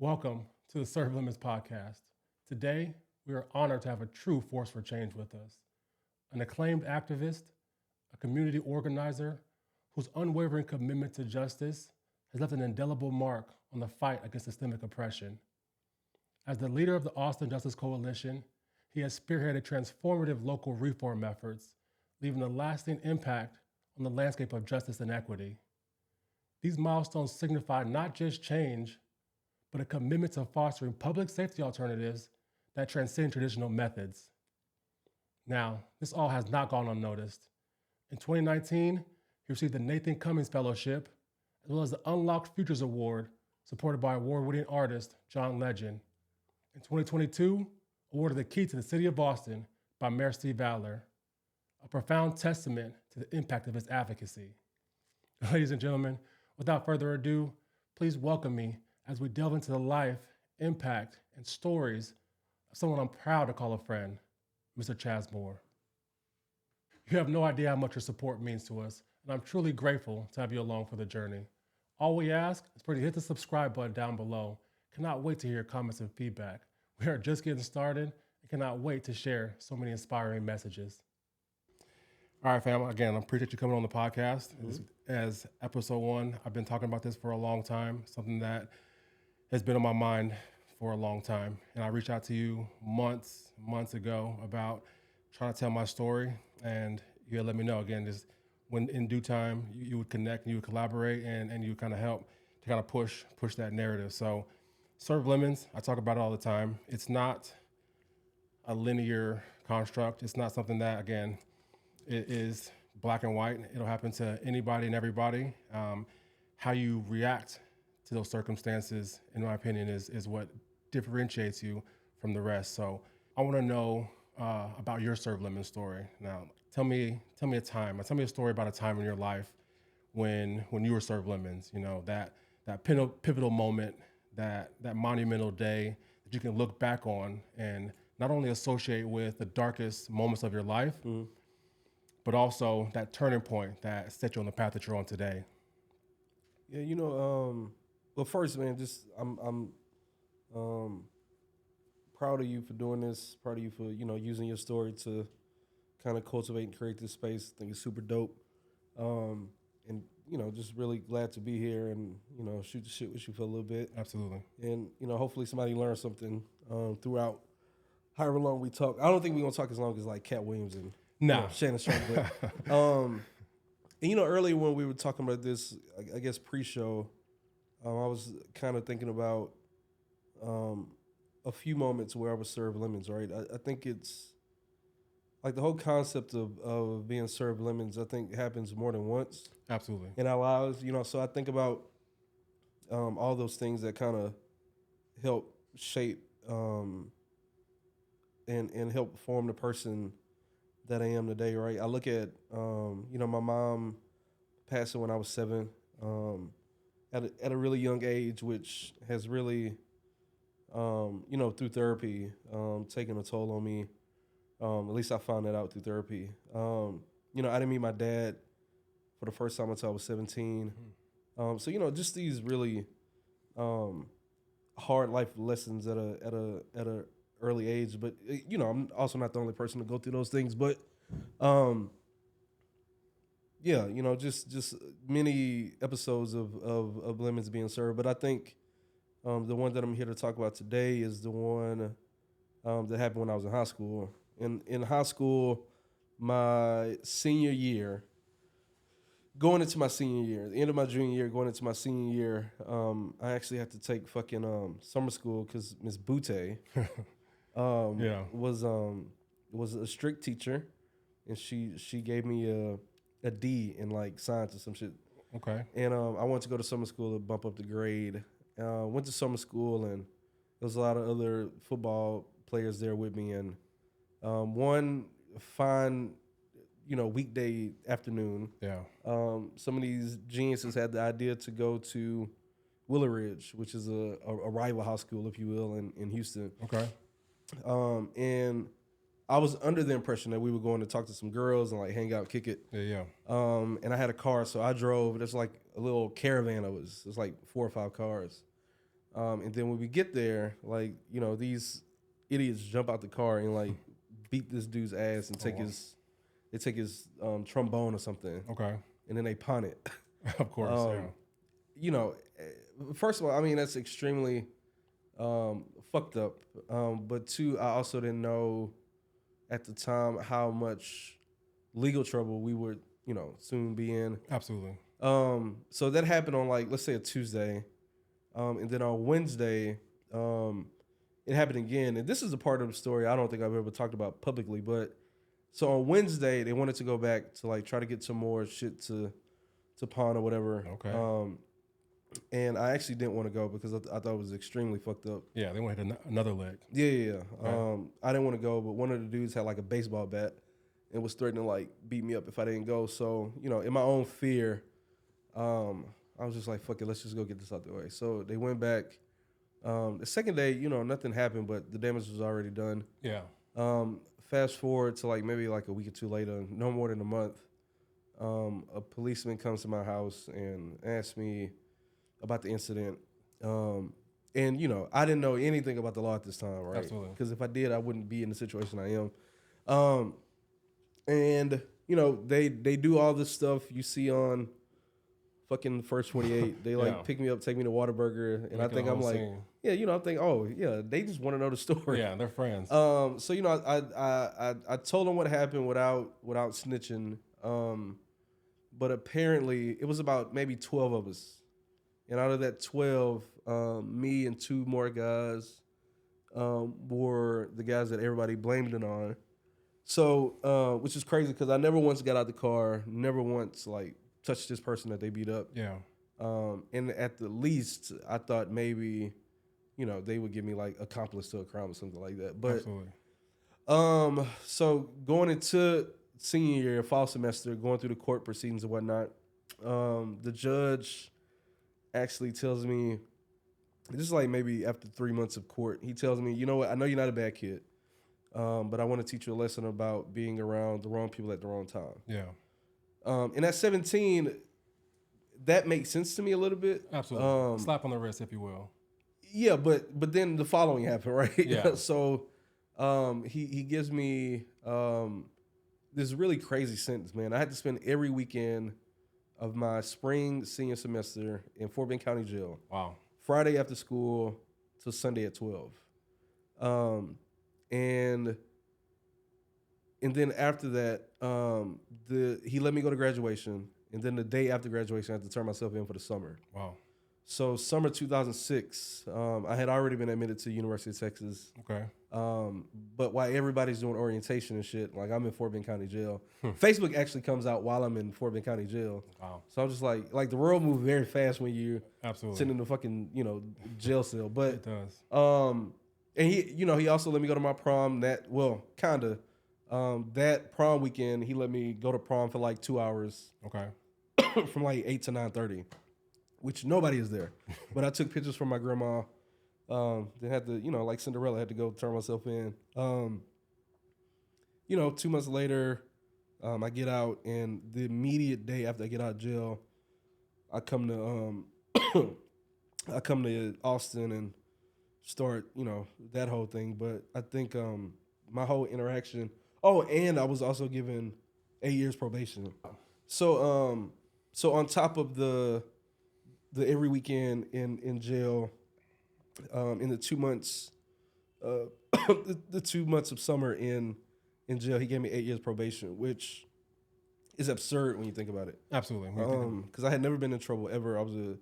Welcome to the Serve Limits podcast. Today, we are honored to have a true force for change with us, an acclaimed activist, a community organizer whose unwavering commitment to justice has left an indelible mark on the fight against systemic oppression. As the leader of the Austin Justice Coalition, he has spearheaded transformative local reform efforts, leaving a lasting impact on the landscape of justice and equity. These milestones signify not just change, but a commitment to fostering public safety alternatives that transcend traditional methods. Now, this all has not gone unnoticed. In 2019, he received the Nathan Cummings Fellowship, as well as the Unlocked Futures Award, supported by award-winning artist John Legend. In 2022, awarded the Key to the City of Boston by Mayor Steve Adler, a profound testament to the impact of his advocacy. Ladies and gentlemen, without further ado, please welcome me as we delve into the life, impact, and stories of someone I'm proud to call a friend, Mr. Chaz Moore. You have no idea how much your support means to us, and I'm truly grateful to have you along for the journey. All we ask is for you to hit the subscribe button down below. Cannot wait to hear your comments and feedback. We are just getting started and cannot wait to share so many inspiring messages. All right, fam. Again, I appreciate you coming on the podcast. As episode 1, I've been talking about this for a long time, something that has been on my mind for a long time. And I reached out to you months ago about trying to tell my story. And you had let me know, again, just when in due time you would connect and you would collaborate and you would kind of help to kind of push that narrative. So Serve Lemons, I talk about it all the time. It's not a linear construct. It's not something that, again, it is black and white. It'll happen to anybody and everybody. How you react to those circumstances, in my opinion, is what differentiates you from the rest. So I want to know about your Serve Lemons story. Now, tell me a time. Tell me a story about a time in your life when you were Serve Lemons. You know, that pivotal moment, that monumental day that you can look back on and not only associate with the darkest moments of your life, but also that turning point that set you on the path that you're on today. Yeah, well, first, man, just I'm proud of you for doing this. Proud of you for using your story to kind of cultivate and create this space. I think it's super dope, and just really glad to be here and shoot the shit with you for a little bit. Absolutely. And hopefully somebody learns something throughout however long we talk. I don't think we're gonna talk as long as like Cat Williams and Shannon Sharp, but and earlier when we were talking about this, I guess pre-show, I was kind of thinking about a few moments where I was served lemons, right? I think it's like the whole concept of being served lemons, I think happens more than once. Absolutely. In our lives, so I think about all those things that kind of help shape and help form the person that I am today, right? I look at, my mom passing when I was 7, at a really young age, which has really, through therapy, taken a toll on me. At least I found that out through therapy. I didn't meet my dad for the first time until I was 17. So just these really hard life lessons at a early age. But I'm also not the only person to go through those things. But just many episodes of lemons being served. But I think the one that I'm here to talk about today is the one that happened when I was in high school. In high school, my senior year, going into my senior year, the end of my junior year, going into my senior year, I actually had to take fucking summer school because Miss Butte was a strict teacher, and she gave me a D in like science or some shit. Okay. And I wanted to go to summer school to bump up the grade. Went to summer school, and there was a lot of other football players there with me. And one fine, weekday afternoon, some of these geniuses had the idea to go to Willow Ridge, which is a rival high school, if you will, in Houston. Okay. And I was under the impression that we were going to talk to some girls and like hang out, kick it. Yeah. And I had a car, so I drove. There's like a little caravan of us. There's like 4 or 5 cars. And then when we get there, like, you know, these idiots jump out the car and like beat this dude's ass and take his trombone or something. Okay. And then they pawn it. Of course, yeah. You know, first of all, I mean, that's extremely fucked up. But two, I also didn't know at the time how much legal trouble we would, you know, soon be in. Absolutely. So that happened on, like, let's say a Tuesday. And then on Wednesday, it happened again. And this is a part of the story I don't think I've ever talked about publicly. But so on Wednesday, they wanted to go back to like try to get some more shit to pawn or whatever. Okay. And I actually didn't want to go because I thought it was extremely fucked up. Yeah, they want to hit another leg. Yeah. Okay. I didn't want to go, but one of the dudes had like a baseball bat and was threatening to like beat me up if I didn't go. So, you know, in my own fear, I was just like, fuck it, let's just go get this out the way. So they went back. The second day, you know, nothing happened, but the damage was already done. Yeah. Fast forward to like maybe like a week or two later, no more than a month, a policeman comes to my house and asks me about the incident. And, you know, I didn't know anything about the law at this time, right? Absolutely. Because if I did, I wouldn't be in the situation I am. And, you know, they do all this stuff you see on fucking First 28. They like pick me up, take me to Whataburger, and I think I'm like, yeah, you know, I'm thinking, oh yeah, they just want to know the story. Yeah, they're friends. So you know, I told them what happened without snitching. But apparently it was about maybe 12 of us, and out of that 12, me and two more guys were the guys that everybody blamed it on. So, which is crazy because I never once got out the car, never once like touched this person that they beat up. Yeah. And at the least, I thought maybe, you know, they would give me like accomplice to a crime or something like that. But absolutely. So going into senior year, fall semester, going through the court proceedings and whatnot, the judge actually tells me, this is like maybe after 3 months of court, he tells me, you know what, I know you're not a bad kid, but I want to teach you a lesson about being around the wrong people at the wrong time. Yeah. And at 17, that makes sense to me a little bit. Absolutely. Slap on the wrist, if you will. Yeah, but then the following happened, right? Yeah. So he gives me this really crazy sentence, man. I had to spend every weekend of my spring senior semester in Fort Bend County Jail. Wow. Friday after school to Sunday at 12. And then after that, he let me go to graduation. And then the day after graduation, I had to turn myself in for the summer. Wow. So summer 2006, I had already been admitted to University of Texas. Okay. But while everybody's doing orientation and shit, like I'm in Fort Bend County Jail. Facebook actually comes out while I'm in Fort Bend County Jail. Wow. So I'm just like the world moves very fast when you're absolutely sitting in the fucking, you know, jail cell. But it does. And he also let me go to my prom that prom weekend, he let me go to prom for like 2 hours. Okay. From like 8 to 9:30, which nobody is there. But I took pictures from my grandma. They had to, you know, like Cinderella, had to go turn myself in. 2 months later, I get out, and the immediate day after I get out of jail, I come to Austin and start, you know, that whole thing. But I think my whole interaction. Oh, and I was also given 8 years probation. So on top of the every weekend in jail, in the 2 months, the 2 months of summer in jail, he gave me 8 years probation, which is absurd when you think about it. Absolutely. Because I had never been in trouble ever. I was a,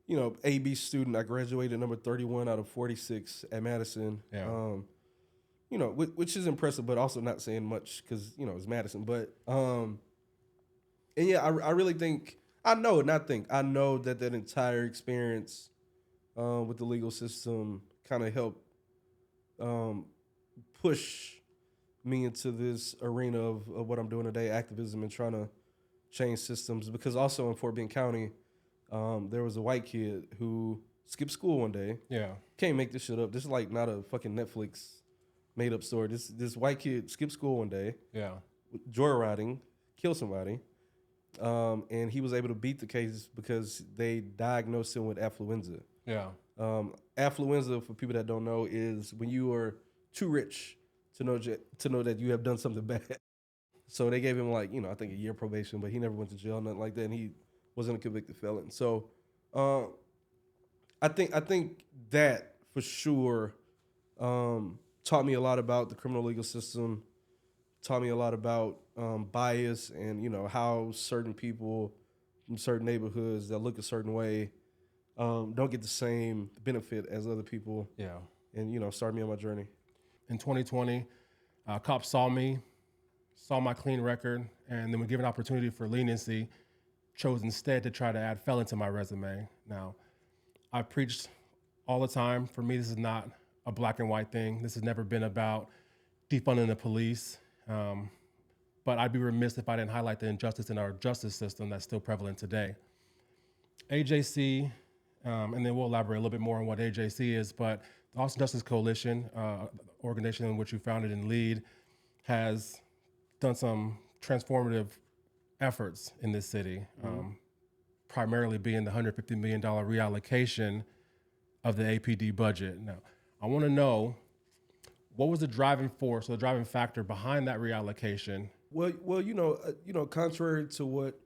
you know, AB student. I graduated number 31 out of 46 at Madison. Yeah. You know, which is impressive, but also not saying much because, you know, it's Madison. But and yeah, I really think, I know that entire experience with the legal system kind of helped push me into this arena of what I'm doing today, activism and trying to change systems. Because also in Fort Bend County, there was a white kid who skipped school one day. Yeah. Can't make this shit up. This is like not a fucking Netflix made up story. This white kid skipped school one day. Yeah. Joyriding, killed somebody. And he was able to beat the case because they diagnosed him with affluenza. Yeah. Affluenza, for people that don't know, is when you are too rich to know that you have done something bad. So they gave him I think a year probation, but he never went to jail, nothing like that, and he wasn't a convicted felon. So I think that for sure taught me a lot about the criminal legal system, taught me a lot about bias and how certain people from certain neighborhoods that look a certain way don't get the same benefit as other people. Yeah. And started me on my journey. In 2020, cops saw my clean record, and then when given opportunity for leniency, chose instead to try to add felon to my resume. Now, I preached all the time. For me, this is not a black and white thing. This has never been about defunding the police. But I'd be remiss if I didn't highlight the injustice in our justice system that's still prevalent today. AJC, and then we'll elaborate a little bit more on what AJC is, but the Austin Justice Coalition, organization in which you founded and lead, has done some transformative efforts in this city, primarily being the $150 million reallocation of the APD budget. Now, I want to know, what was the driving force or the driving factor behind that reallocation? Well, contrary to what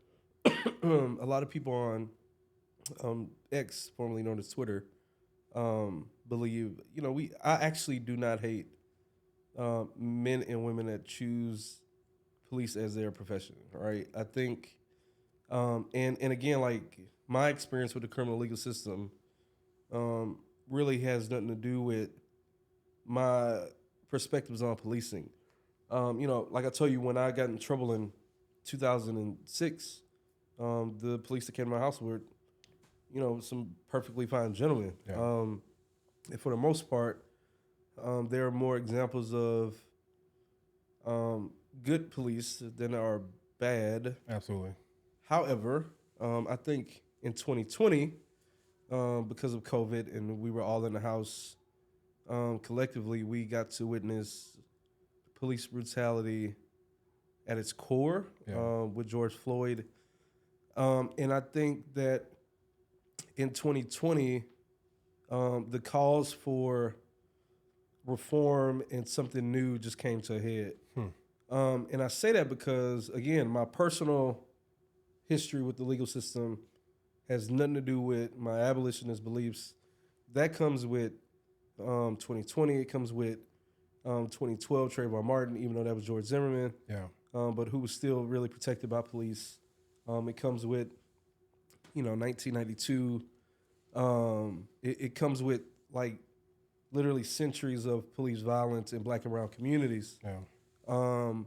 a lot of people on X, formerly known as Twitter, believe, I actually do not hate men and women that choose police as their profession, right? I think, and again, my experience with the criminal legal system really has nothing to do with my perspectives on policing. Like I told you, when I got in trouble in 2006, the police that came to my house were, some perfectly fine gentlemen. Yeah. And for the most part, there are more examples of good police than are bad. Absolutely. However, I think in 2020, because of COVID and we were all in the house, collectively, we got to witness police brutality at its core, with George Floyd. And I think that in 2020, the calls for reform and something new just came to a head. And I say that because, again, my personal history with the legal system has nothing to do with my abolitionist beliefs. That comes with 2020. It comes with 2012, Trayvon Martin, even though that was George Zimmerman, but who was still really protected by police. It comes with, 1992. It comes with, literally centuries of police violence in black and brown communities. And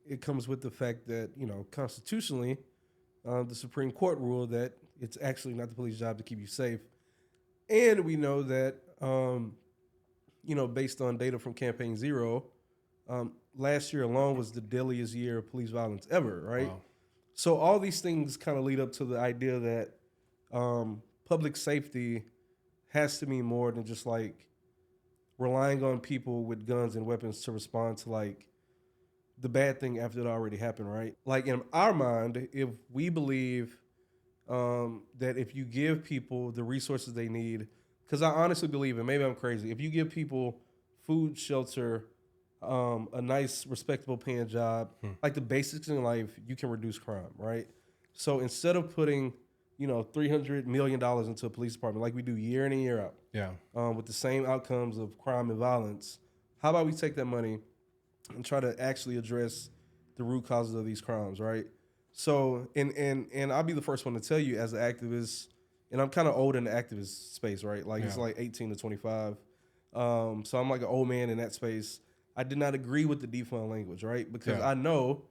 it comes with the fact that, constitutionally, the Supreme Court ruled that it's actually not the police's job to keep you safe. And we know that, based on data from Campaign Zero, last year alone was the deadliest year of police violence ever, right? Wow. So all these things kind of lead up to the idea that public safety has to mean more than just relying on people with guns and weapons to respond to the bad thing after it already happened, right? In our mind, if we believe that if you give people the resources they need, because I honestly believe, and maybe I'm crazy, if you give people food, shelter, a nice, respectable paying job, the basics in life, you can reduce crime, right? So instead of putting, $300 million into a police department like we do year in and year out, with the same outcomes of crime and violence, how about we take that money and try to actually address the root causes of these crimes, right? So, and I'll be the first one to tell you as an activist, and I'm kind of old in the activist space, right? It's 18 to 25. So I'm an old man in that space. I did not agree with the defund language, right? Because I know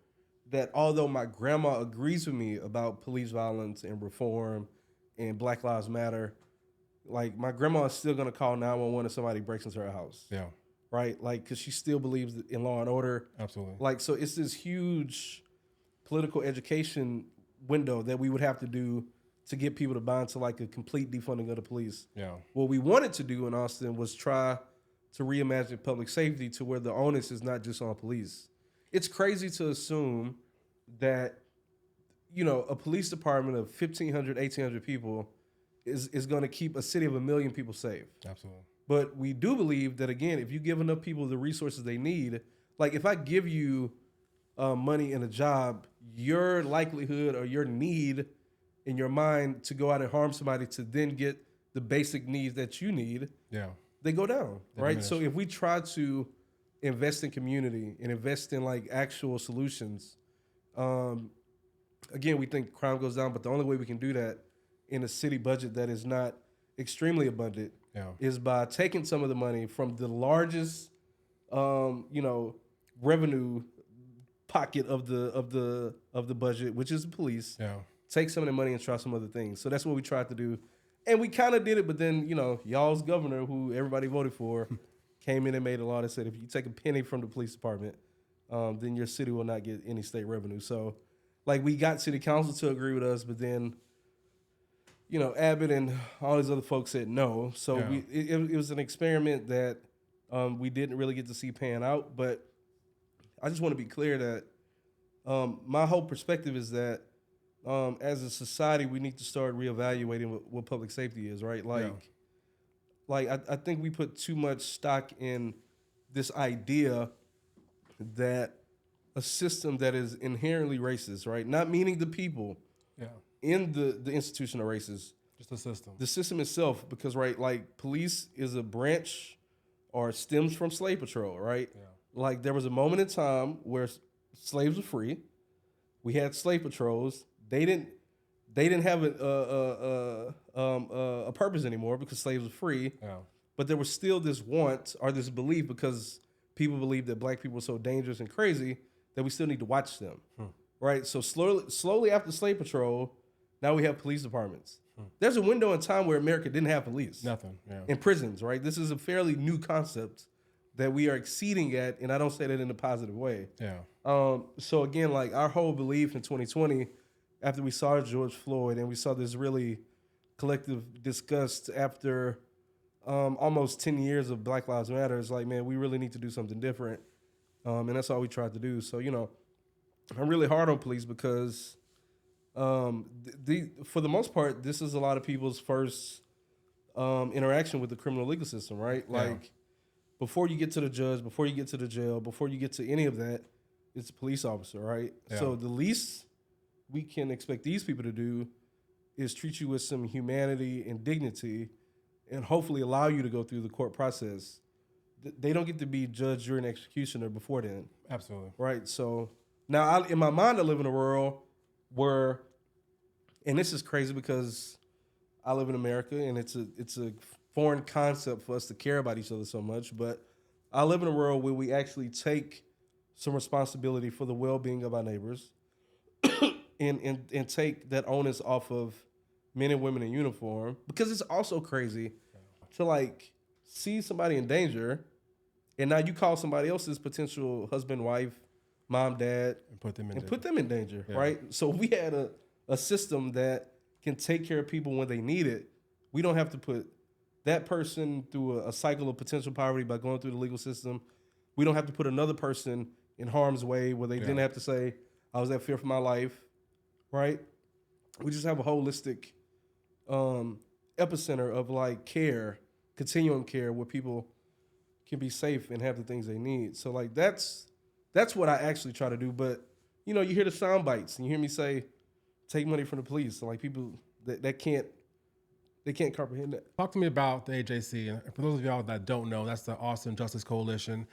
that although my grandma agrees with me about police violence and reform and Black Lives Matter, my grandma is still going to call 911 if somebody breaks into her house. Yeah. Right? Because she still believes in law and order. Absolutely. So it's this huge political education window that we would have to do to get people to buy into a complete defunding of the police. Yeah. What we wanted to do in Austin was try to reimagine public safety to where the onus is not just on police. It's crazy to assume that a police department of 1,500, 1,800 people is going to keep a city of 1 million people safe. Absolutely. But we do believe that, again, if you give enough people the resources they need, like if I give you money and a job, your likelihood or your need in your mind to go out and harm somebody to then get the basic needs that you need, they go down, right? Diminish. So if we try to invest in community and invest in like actual solutions, again, we think crime goes down, but the only way we can do that in a city budget that is not extremely abundant is by taking some of the money from the largest, revenue pocket of the budget, which is the police. Take some of the money and try some other things. So that's what we tried to do, and we kind of did it. But then y'all's governor, who everybody voted for, came in and made a law that said if you take a penny from the police department, then your city will not get any state revenue. So, like, we got city council to agree with us, but then Abbott and all these other folks said no. So it was an experiment that we didn't really get to see pan out. But I just want to be clear that my whole perspective is that as a society, we need to start reevaluating what public safety is, right? I think we put too much stock in this idea that a system that is inherently racist, right? Not meaning the people in the institution of racist. Just the system. The system itself, because, right, like police is a branch or stems from slave patrol, right? Like there was a moment in time where slaves were free. We had slave patrols. They didn't have a purpose anymore because slaves were free. But there was still this want or this belief, because people believe that black people are so dangerous and crazy that we still need to watch them. Right? So slowly after slave patrol, now we have police departments. There's a window in time where America didn't have police. Nothing. In prisons, right? This is a fairly new concept that we are exceeding at, and I don't say that in a positive way. So again, like our whole belief in 2020, after we saw George Floyd and we saw this really collective disgust after almost 10 years of Black Lives Matter, is like, man, we really need to do something different. And that's all we tried to do. So, I'm really hard on police because for the most part, this is a lot of people's first interaction with the criminal legal system, right? Like before you get to the judge, before you get to the jail, before you get to any of that, it's a police officer, right? So the least we can expect these people to do is treat you with some humanity and dignity and hopefully allow you to go through the court process. They don't get to be judge, jury, and executioner before then. Absolutely. Right? So now in my mind, I live in a world where, and this is crazy because I live in America and it's a foreign concept for us to care about each other so much, but I live in a world where we actually take some responsibility for the well-being of our neighbors and take that onus off of men and women in uniform, because it's also crazy to like see somebody in danger and now you call somebody else's potential husband, wife, mom, dad, and put them in danger, right? So we had a system that can take care of people when they need it. We don't have to put that person through a cycle of potential poverty by going through the legal system. We don't have to put another person in harm's way where they then have to say, I was at fear for my life, right? We just have a holistic epicenter of like care, continuum care, where people can be safe and have the things they need. So like that's what I actually try to do. But you hear the sound bites and you hear me say, take money from the police. So like people that can't comprehend that. Talk to me about the AJC. And for those of y'all that don't know, that's the Austin Justice Coalition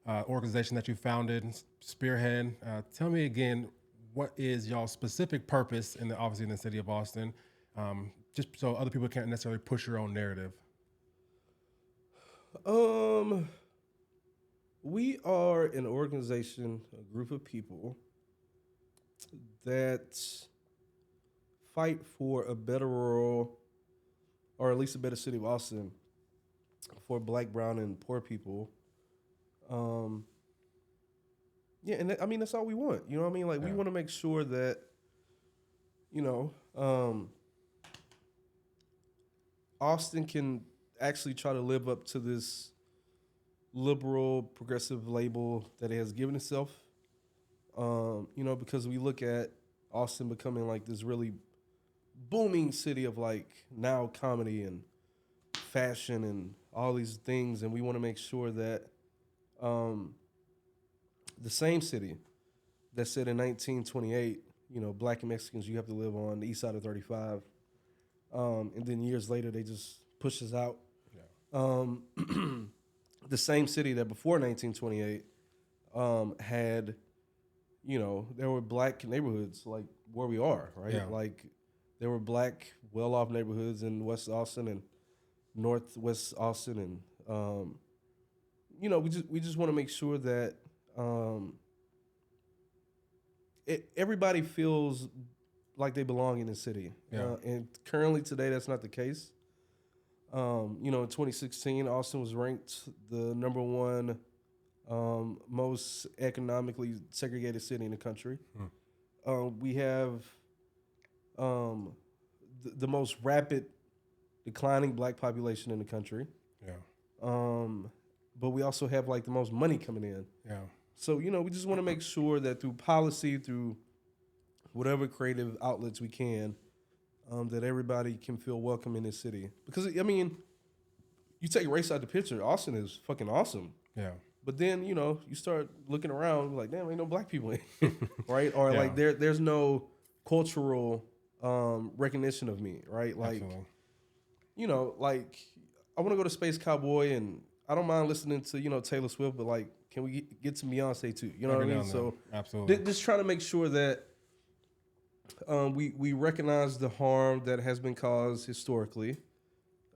organization that you founded, spearhead. Tell me again, what is y'all's specific purpose obviously in the city of Austin, just so other people can't necessarily push your own narrative? We are an organization, a group of people that fight for a better world, or at least a better city of Austin for Black, brown, and poor people. And that's all we want. You know what I mean? Like we want to make sure that, Austin can actually try to live up to this liberal, progressive label that it has given itself. Because we look at Austin becoming like this really booming city of like now comedy and fashion and all these things, and we want to make sure that the same city that said in 1928, black and Mexicans, you have to live on the east side of 35, and then years later they just pushed us out. Yeah. The same city that before 1928 had, there were black neighborhoods like where we are, right? Yeah. Like there were black, well-off neighborhoods in West Austin and Northwest Austin, and we just want to make sure that everybody feels like they belong in the city. Yeah. And currently today, that's not the case. In 2016, Austin was ranked the number one most economically segregated city in the country. We have the most rapid declining black population in the country. Yeah. But we also have like the most money coming in. Yeah. So, we just want to make sure that through policy, through whatever creative outlets we can, that everybody can feel welcome in this city. Because, you take race out the picture, Austin is fucking awesome. Yeah. But then, you start looking around, like, damn, ain't no black people in here, right? Or like there's no cultural recognition of me, right? Like, absolutely. Like I want to go to Space Cowboy, and I don't mind listening to, Taylor Swift, but like, can we get to Beyonce too? You know what I mean? So absolutely, just trying to make sure that we recognize the harm that has been caused historically,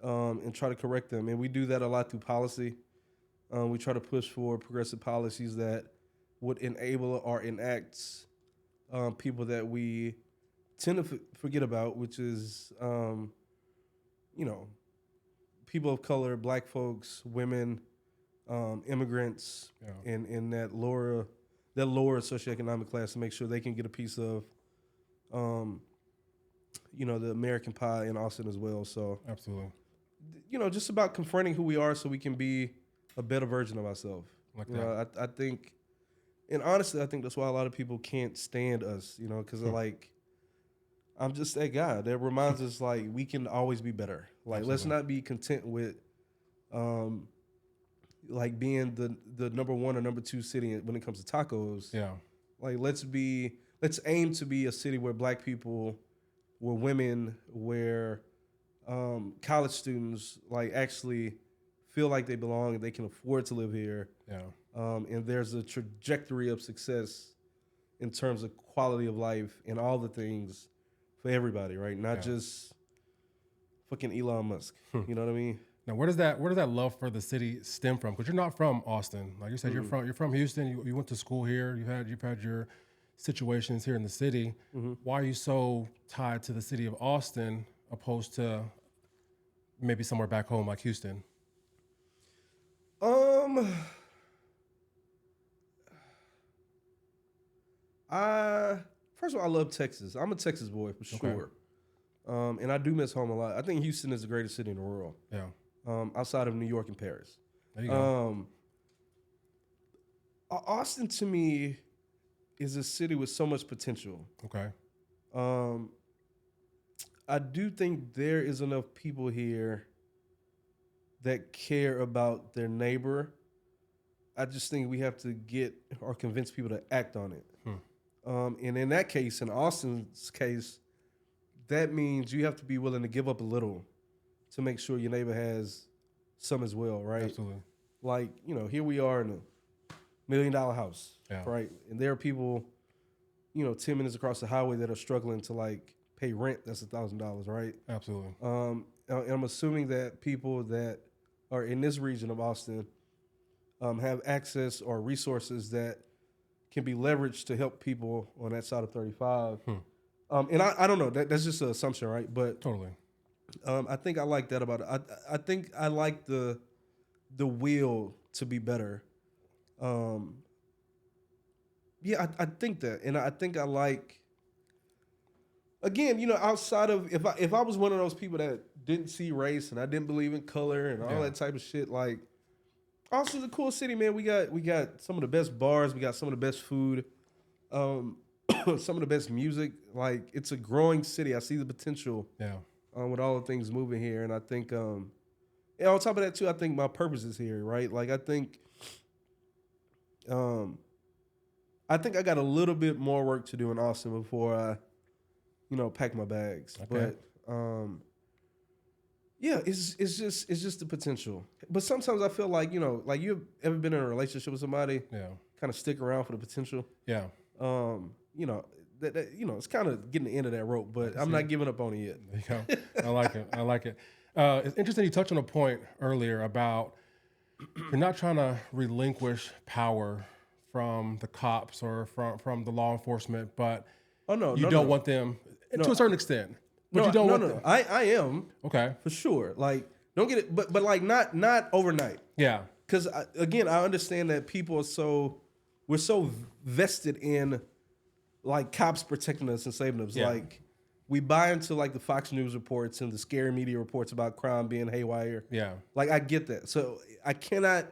and try to correct them. And we do that a lot through policy. We try to push for progressive policies that would enable or enact people that we tend to forget about, which is, people of color, black folks, women, immigrants, in that lower socioeconomic class, to make sure they can get a piece of, the American pie in Austin as well. So absolutely, just about confronting who we are so we can be a better version of ourselves. Like that. I think, and honestly, I think that's why a lot of people can't stand us, because they're like, I'm just that guy that reminds us like we can always be better. Like, let's not be content with, like being the number one or number two city when it comes to tacos. Yeah. Like, let's aim to be a city where black people, where women, where college students like actually feel like they belong and they can afford to live here. Yeah. And there's a trajectory of success in terms of quality of life and all the things for everybody, right? Not just fucking Elon Musk. You know what I mean? Now, where does that love for the city stem from? Because you're not from Austin, like you said. You're from Houston. You went to school here. You've had your situations here in the city. Why are you so tied to the city of Austin opposed to maybe somewhere back home like Houston? First of all, I love Texas. I'm a Texas boy for sure. Okay. And I do miss home a lot. I think Houston is the greatest city in the world. Yeah. Outside of New York and Paris. There you go. Austin to me is a city with so much potential. Okay. I do think there is enough people here that care about their neighbor. I just think we have to get or convince people to act on it. And in that case, in Austin's case, that means you have to be willing to give up a little to make sure your neighbor has some as well, right? Absolutely. Like, here we are in a $1 million house, right? And there are people, 10 minutes across the highway that are struggling to like pay rent. That's $1,000, right? Absolutely. And I'm assuming that people that are in this region of Austin have access or resources that can be leveraged to help people on that side of 35. And I don't know, that's just an assumption, right? But totally. I think I like that about it. I think I like the will to be better. Yeah, I think that, and I think I like. Again, outside of if I was one of those people that didn't see race and I didn't believe in color and all that type of shit, like, Austin's a cool city, man. We got some of the best bars, we got some of the best food. some of the best music. Like, it's a growing city. I see the potential. Yeah. With all the things moving here, and I think, and on top of that too, I think my purpose is here, right? Like, I think I got a little bit more work to do in Austin before I, pack my bags. Okay. But yeah, it's just the potential. But sometimes I feel like, like, you've ever been in a relationship with somebody, Yeah. kind of stick around for the potential. Yeah. It's kind of getting the end of that rope, but I'm not giving up on it yet. There you go. I like it. It's interesting you touched on a point earlier about you're not trying to relinquish power from the cops or from the law enforcement, but you don't want them to a certain extent. But you don't want them. I am. Okay. For sure. Like, don't get it, but like not overnight. Yeah. Because again, I understand that people we're so vested in, like, cops protecting us and saving us. Yeah. Like, we buy into, like, the Fox News reports and the scary media reports about crime being haywire. Yeah. Like, I get that. So I cannot,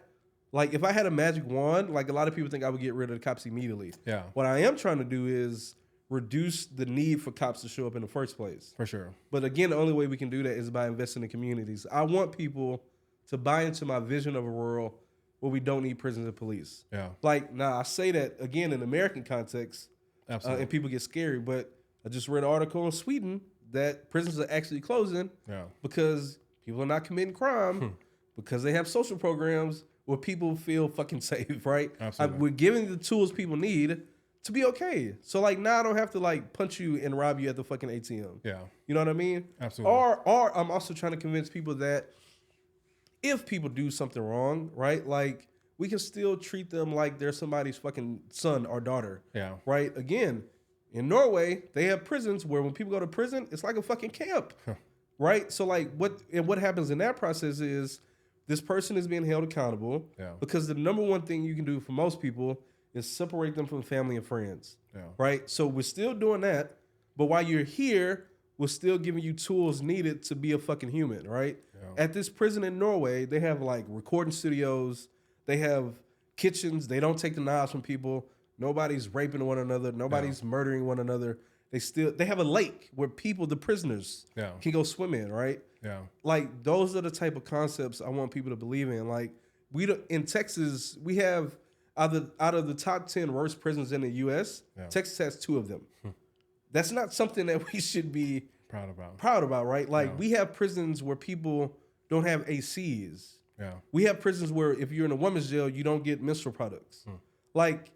like, if I had a magic wand, like, a lot of people think I would get rid of the cops immediately. Yeah. What I am trying to do is reduce the need for cops to show up in the first place. For sure. But again, the only way we can do that is by investing in communities. I want people to buy into my vision of a world where we don't need prisons and police. Yeah. Like, now I say that again in American context. Absolutely. And people get scary, but I just read an article in Sweden that prisons are actually closing because people are not committing crime because they have social programs where people feel fucking safe, right? Absolutely. We're giving the tools people need to be okay. So, like, now I don't have to, like, punch you and rob you at the fucking ATM. Yeah. You know what I mean? Absolutely. Or I'm also trying to convince people that if people do something wrong, right, like, we can still treat them like they're somebody's fucking son or daughter. Yeah. Right? Again, in Norway, they have prisons where when people go to prison, it's like a fucking camp. Right? So, like, what happens in that process is this person is being held accountable because the number one thing you can do for most people is separate them from family and friends. Yeah. Right? So we're still doing that, but while you're here, we're still giving you tools needed to be a fucking human, right? Yeah. At this prison in Norway, they have, like, recording studios. They have kitchens. They don't take the knives from people. Nobody's raping one another. Nobody's murdering one another. They have a lake where people, the prisoners, can go swim in, right? Yeah. Like, those are the type of concepts I want people to believe in. Like, in Texas, we have out of the top 10 worst prisons in the U.S., Texas has 2 of them. That's not something that we should be proud about, right? Like, we have prisons where people don't have ACs. Yeah. We have prisons where if you're in a women's jail, you don't get menstrual products. Like,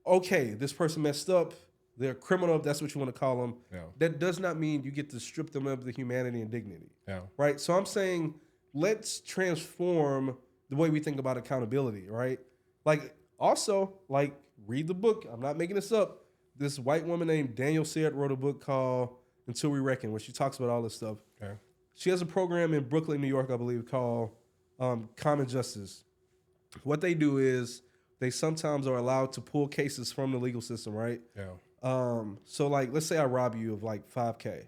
okay, this person messed up. They're a criminal, if that's what you want to call them. Yeah. That does not mean you get to strip them of their humanity and dignity. Yeah. Right? So I'm saying, let's transform the way we think about accountability, right? Like, also, like, read the book. I'm not making this up. This white woman named Danielle Sayed wrote a book called Until We Reckon, where she talks about all this stuff. Okay. She has a program in Brooklyn, New York, I believe, called Common Justice. What they do is they sometimes are allowed to pull cases from the legal system, right? Yeah. So, like, let's say I rob you of, like, $5K.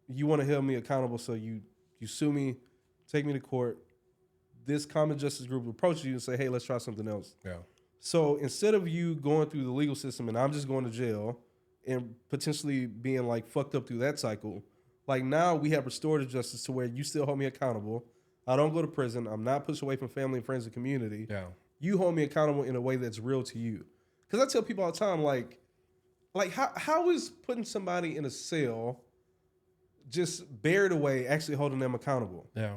You want to hold me accountable, so you sue me, take me to court. This Common Justice group approaches you and say, hey, let's try something else. Yeah. So instead of you going through the legal system and I'm just going to jail and potentially being, like, fucked up through that cycle, like, now we have restorative justice to where you still hold me accountable. I don't go to prison. I'm not pushed away from family and friends and community. Yeah. You hold me accountable in a way that's real to you. Because I tell people all the time, like how is putting somebody in a cell just buried away actually holding them accountable? Yeah.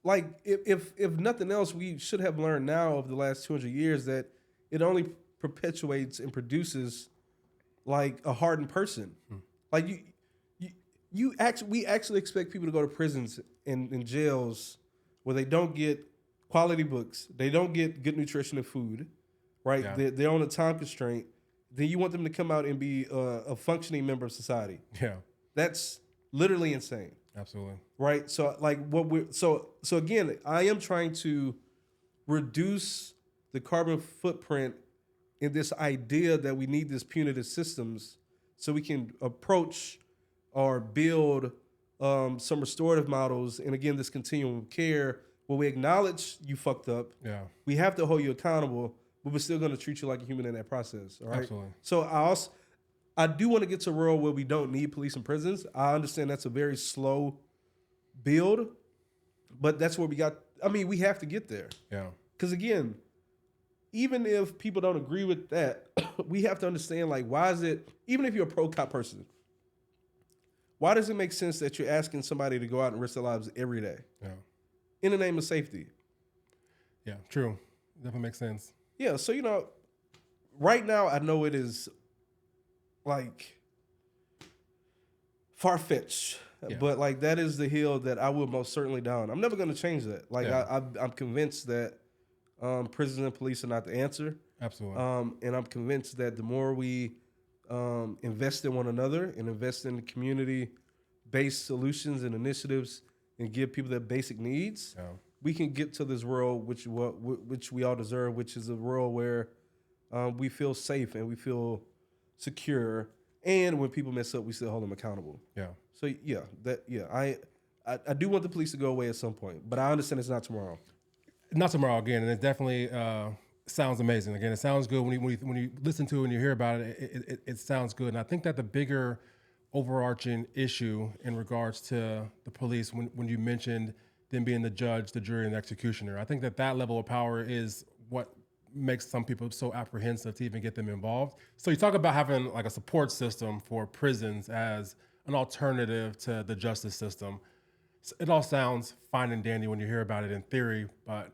Like, if nothing else, we should have learned now over the last 200 years that it only perpetuates and produces, like, a hardened person. Like, we actually expect people to go to prisons and jails where they don't get quality books, they don't get good nutrition and food, right? Yeah. They're on a time constraint. Then you want them to come out and be a functioning member of society. Yeah. That's literally insane. Absolutely. Right? So, like, so again, I am trying to reduce the carbon footprint in this idea that we need these punitive systems so we can approach or build some restorative models. And again, this continuum of care where we acknowledge you fucked up. Yeah. We have to hold you accountable, but we're still going to treat you like a human in that process. All right. Absolutely. So I do want to get to a world where we don't need police and prisons. I understand that's a very slow build, but that's where we have to get there. Yeah. Because again, even if people don't agree with that, we have to understand, like, why is it, even if you're a pro-cop person, why does it make sense that you're asking somebody to go out and risk their lives every day? Yeah. In the name of safety. Yeah, true. Definitely makes sense. Yeah, so, right now I know it is, like, far-fetched. Yeah. But, like, that is the hill that I will most certainly die on. I'm never going to change that. Like, yeah. I'm convinced that prisons and police are not the answer. Absolutely. And I'm convinced that the more we invest in one another and invest in the community-based solutions and initiatives and give people their basic needs, we can get to this world which we all deserve, which is a world where we feel safe and we feel secure. And when people mess up, we still hold them accountable. Yeah. So I do want the police to go away at some point, but I understand it's not tomorrow. Not tomorrow again, and it definitely sounds amazing. Again, it sounds good when you listen to it and you hear about it. It sounds good, and I think that the bigger overarching issue in regards to the police, when you mentioned them being the judge, the jury, and the executioner, I think that level of power is what makes some people so apprehensive to even get them involved. So you talk about having like a support system for prisons as an alternative to the justice system. It all sounds fine and dandy when you hear about it in theory, but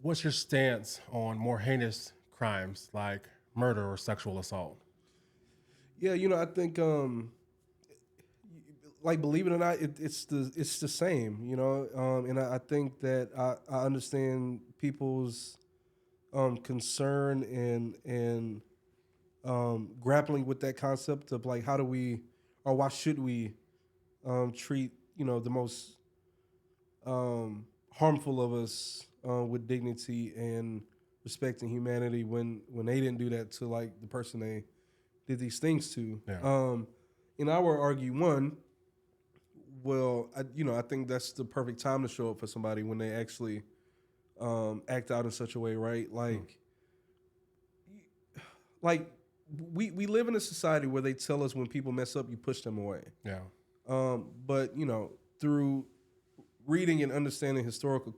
what's your stance on more heinous crimes like murder or sexual assault? Yeah, I think, like, believe it or not, it's the same, and I think that I understand people's concern and grappling with that concept of, like, how do we or why should we treat the most harmful of us with dignity and respect and humanity when they didn't do that to, like, the person they did these things to. Yeah. And I would argue, one, well, I think that's the perfect time to show up for somebody when they actually act out in such a way, right? Like we live in a society where they tell us when people mess up, you push them away. Yeah. But through reading and understanding historical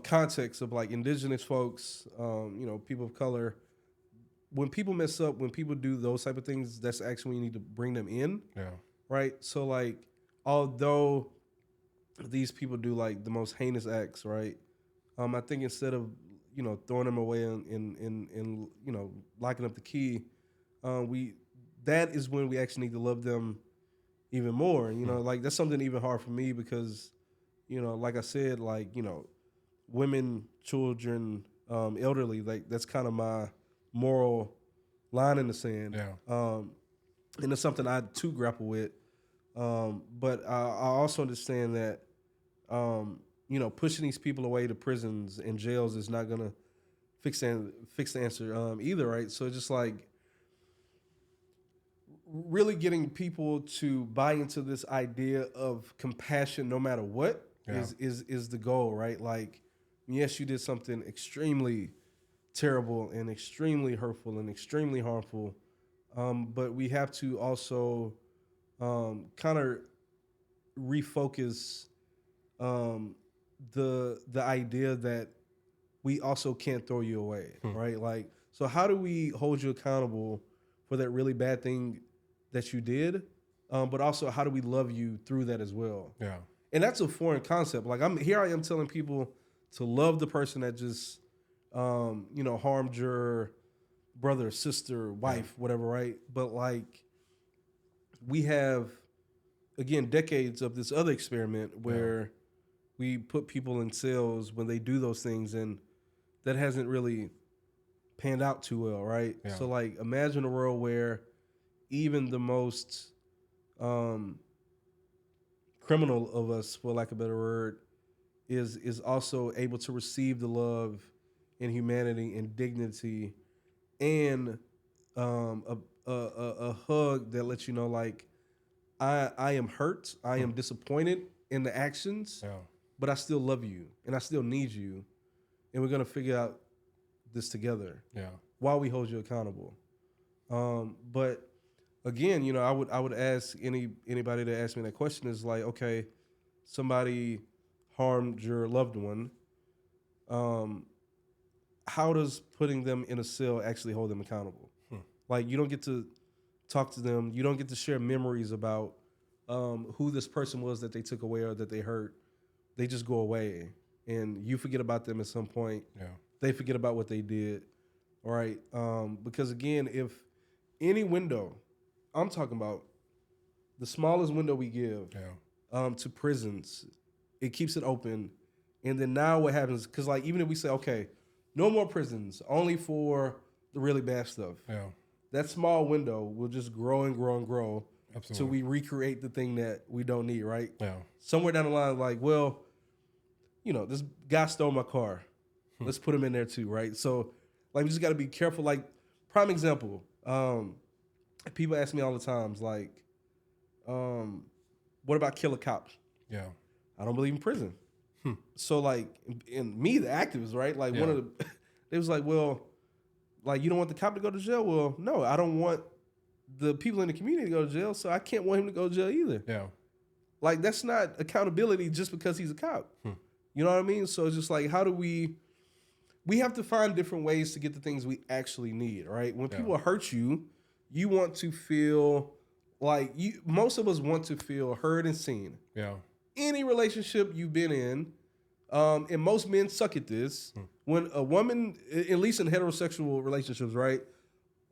context of, like, indigenous folks, people of color, when people mess up, when people do those type of things, that's actually when you need to bring them in. Yeah. Right. So, like, although these people do, like, the most heinous acts, right? I think instead of throwing them away and locking up the key, that is when we actually need to love them even more. Like, that's something even hard for me because, like I said, like, women, children, elderly, like, that's kind of my moral line in the sand. Yeah. And it's something I too grapple with. But I also understand that, pushing these people away to prisons and jails is not gonna fix the answer either, right? So just, like, really getting people to buy into this idea of compassion no matter what is the goal, right? Like, yes, you did something extremely terrible and extremely hurtful and extremely harmful, but we have to also kind of refocus the idea that we also can't throw you away, right? Like, so how do we hold you accountable for that really bad thing that you did, but also how do we love you through that as well? Yeah. And that's a foreign concept. Like, I am telling people to love the person that just harmed your brother, sister, wife, whatever, right? But, like, we have, again, decades of this other experiment where we put people in cells when they do those things, and that hasn't really panned out too well, right? Yeah. So, like, imagine a world where even the most criminal of us, for lack of a better word, is also able to receive the love and humanity and dignity and a hug that lets you know, like, I am hurt, I am disappointed in the actions, but I still love you and I still need you, and we're gonna figure out this together. Yeah. While we hold you accountable. But again, you know, I would ask anybody that asked me that question is like, okay, somebody harmed your loved one. How does putting them in a cell actually hold them accountable? Like, you don't get to talk to them. You don't get to share memories about who this person was that they took away or that they hurt. They just go away, and you forget about them at some point. Yeah. They forget about what they did. All right. Because again, if any window, I'm talking about the smallest window we give to prisons, it keeps it open. And then now what happens, because like even if we say, okay, no more prisons, only for the really bad stuff. Yeah. That small window will just grow and grow and grow. Absolutely. Till we recreate the thing that we don't need, right? Yeah. Somewhere down the line, like, well, you know, this guy stole my car. Let's put him in there too, right? So, like, we just got to be careful. Like, prime example, people ask me all the times, like, what about killer cops? Yeah. I don't believe in prison. So, like, in me, the activists, right? Like, one of the, they was like, well, like, you don't want the cop to go to jail? Well, no, I don't want the people in the community to go to jail, so I can't want him to go to jail either. Yeah. Like, that's not accountability just because he's a cop. You know what I mean? So it's just like, how do we have to find different ways to get the things we actually need, right? When people hurt you, you want to feel like most of us want to feel heard and seen. Yeah. Any relationship you've been in, and most men suck at this, when a woman, at least in heterosexual relationships, right?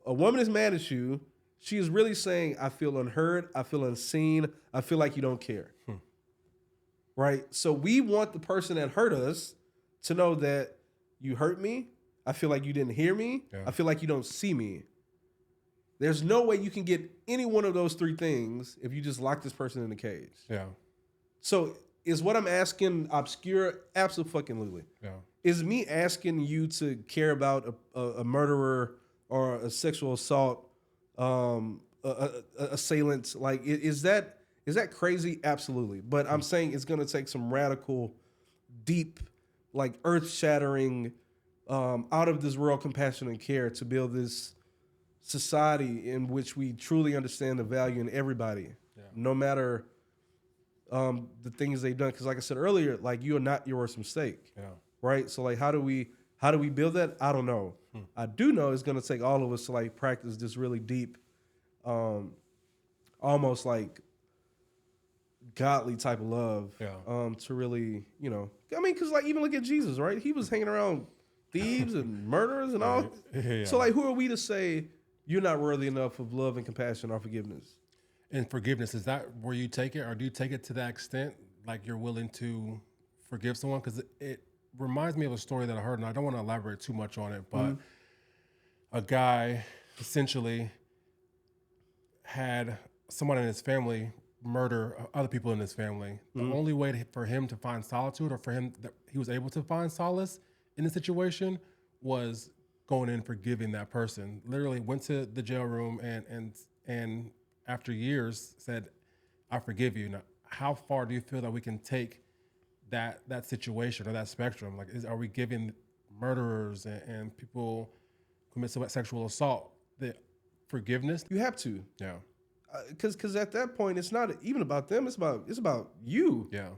A woman is mad at you, she is really saying, I feel unheard, I feel unseen, I feel like you don't care. Right? So we want the person that hurt us to know that you hurt me, I feel like you didn't hear me, I feel like you don't see me. There's no way you can get any one of those three things if you just lock this person in a cage. Yeah. So is what I'm asking obscure? Absolutely. Yeah. Is me asking you to care about a murderer or a sexual assault assailant? Like, is that crazy? Absolutely. But I'm saying it's going to take some radical, deep, like earth-shattering, out of this world compassion and care to build this society in which we truly understand the value in everybody, no matter the things they've done. Because like I said earlier, like, you are not your worst mistake. Yeah. Right? So like, how do we build that? I don't know. I do know it's going to take all of us to like practice this really deep, almost like godly type of love, to really, you know, I mean, because like, even look at Jesus, right? He was hanging around thieves and murderers and all. Yeah. So like, who are we to say you're not worthy enough of love and compassion or forgiveness? And forgiveness, is that where you take it, or do you take it to that extent, like you're willing to forgive someone? Because it reminds me of a story that I heard, and I don't want to elaborate too much on it, but a guy essentially had someone in his family murder other people in his family. The only way for him to find solitude, or for him that he was able to find solace in the situation, was going in and forgiving that person. Literally went to the jail room and after years said, I forgive you. Now, how far do you feel that we can take that situation or that spectrum? Like, are we giving murderers and people who commit sexual assault the forgiveness? You have to. Yeah. Because at that point, it's not even about them. It's about you. Yeah.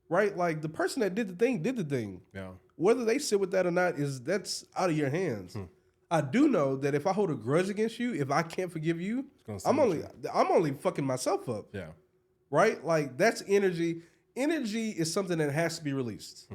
Right? Like, the person that did the thing did the thing. Yeah. Whether they sit with that or not, that's out of your hands. I do know that if I hold a grudge against you, if I can't forgive you, I'm only fucking myself up. Yeah. Right? Like, that's energy. Energy is something that has to be released.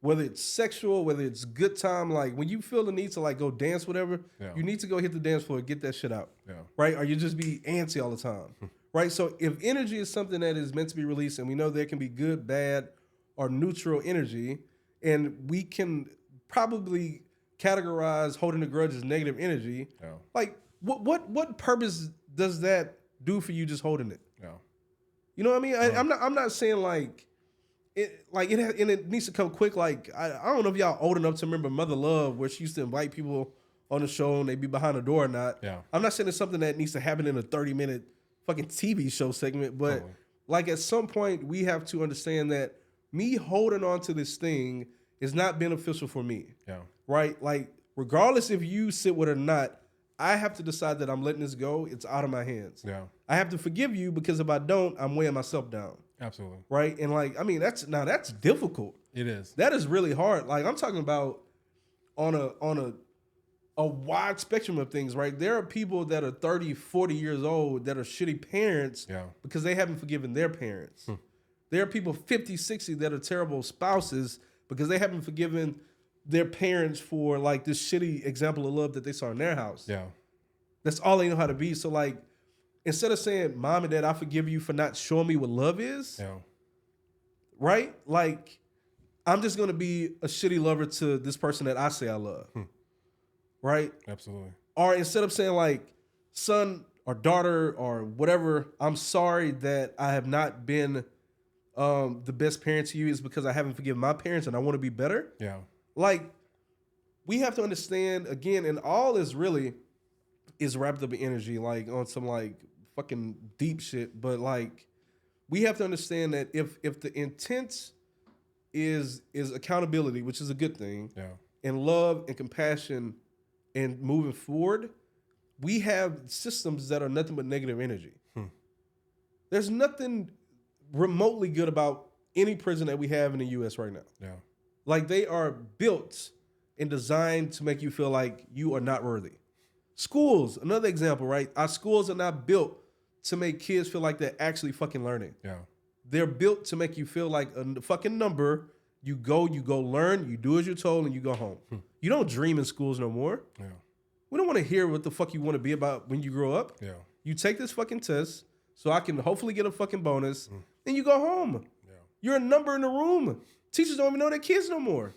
Whether it's sexual, whether it's good time, like when you feel the need to like go dance, whatever, you need to go hit the dance floor and get that shit out. Yeah. Right? Or you just be antsy all the time. Right? So if energy is something that is meant to be released, and we know there can be good, bad, or neutral energy, and we can probably categorize holding a grudge as negative energy. Yeah. Like, what purpose does that do for you just holding it? Yeah. You know what I mean? I'm not saying like it needs to come quick. Like, I don't know if y'all old enough to remember Mother Love, where she used to invite people on the show and they'd be behind the door or not. Yeah. I'm not saying it's something that needs to happen in a 30-minute fucking TV show segment, but like at some point we have to understand that me holding on to this thing is not beneficial for me. Yeah. Right? Like, regardless if you sit with it or not, I have to decide that I'm letting this go. It's out of my hands. Yeah. I have to forgive you because if I don't, I'm weighing myself down. Absolutely. Right? And like, I mean, that's difficult. It is. That is really hard. Like I'm talking about on a wide spectrum of things, right? There are people that are 30, 40 years old that are shitty parents because they haven't forgiven their parents. There are people 50, 60 that are terrible spouses because they haven't forgiven their parents for like this shitty example of love that they saw in their house. Yeah. That's all they know how to be. So like, instead of saying, Mom and Dad, I forgive you for not showing me what love is, right? Like, I'm just going to be a shitty lover to this person that I say I love, right? Absolutely. Or instead of saying like, son or daughter or whatever, I'm sorry that I have not been the best parent to you is because I haven't forgiven my parents and I want to be better. Yeah. Like, we have to understand, again, and all this really is wrapped up in energy, like on some like fucking deep shit. But like, we have to understand that if the intent is accountability, which is a good thing, and love and compassion and moving forward, we have systems that are nothing but negative energy. There's nothing remotely good about any prison that we have in the U.S. right now. Yeah. Like, they are built and designed to make you feel like you are not worthy. Schools, another example, right? Our schools are not built to make kids feel like they're actually fucking learning. Yeah. They're built to make you feel like a fucking number. You go learn, you do as you're told, and you go home. You don't dream in schools no more. Yeah. We don't want to hear what the fuck you want to be about when you grow up. Yeah. You take this fucking test so I can hopefully get a fucking bonus, and you go home. Yeah. You're a number in the room. Teachers don't even know their kids no more.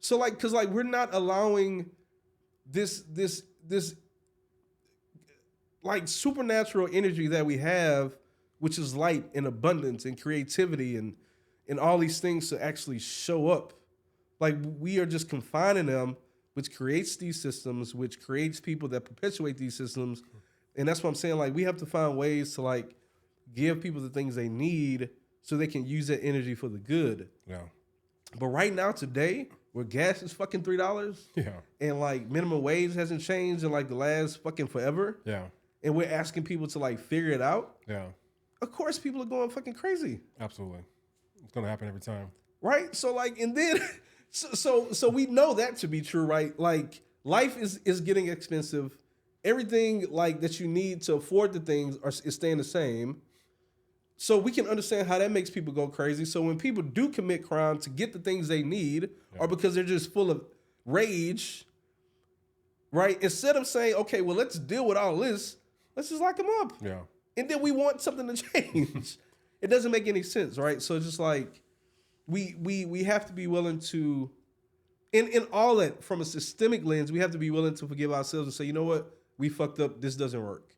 So like, cause like we're not allowing this like supernatural energy that we have, which is light and abundance and creativity and all these things to actually show up. Like, we are just confining them, which creates these systems, which creates people that perpetuate these systems. And that's what I'm saying. Like, we have to find ways to like give people the things they need so they can use that energy for the good. Yeah. But right now, today, where gas is fucking $3, and like minimum wage hasn't changed in like the last fucking forever, and we're asking people to like figure it out, of course people are going fucking crazy. Absolutely. It's gonna happen every time. Right? So like, and then so we know that to be true, right? Like, life is getting expensive. Everything like that you need to afford the things is staying the same. So we can understand how that makes people go crazy. So when people do commit crime to get the things they need, or because they're just full of rage, right? Instead of saying, okay, well, let's deal with all this, let's just lock them up. Yeah. And then we want something to change. It doesn't make any sense, right? So it's just like, we have to be willing to, in all that, from a systemic lens, we have to be willing to forgive ourselves and say, you know what? We fucked up. This doesn't work.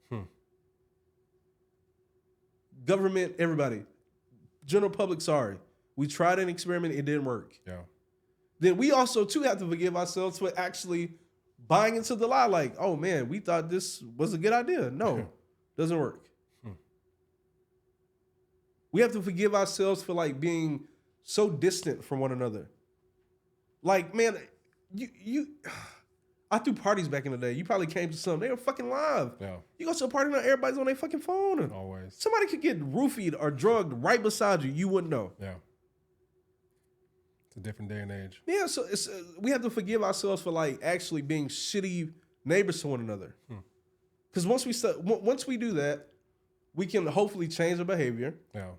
Government, everybody, general public, sorry. We tried an experiment, it didn't work. Yeah. Then we also too have to forgive ourselves for actually buying into the lie. Like, oh man, we thought this was a good idea. No, doesn't work. We have to forgive ourselves for like being so distant from one another. Like, man, you I threw parties back in the day. You probably came to some. They were fucking live. Yeah. You go to a party now, everybody's on their fucking phone. Always. Somebody could get roofied or drugged right beside you. You wouldn't know. Yeah. It's a different day and age. Yeah, so it's we have to forgive ourselves for like actually being shitty neighbors to one another. Because once we do that, we can hopefully change our behavior. Yeah.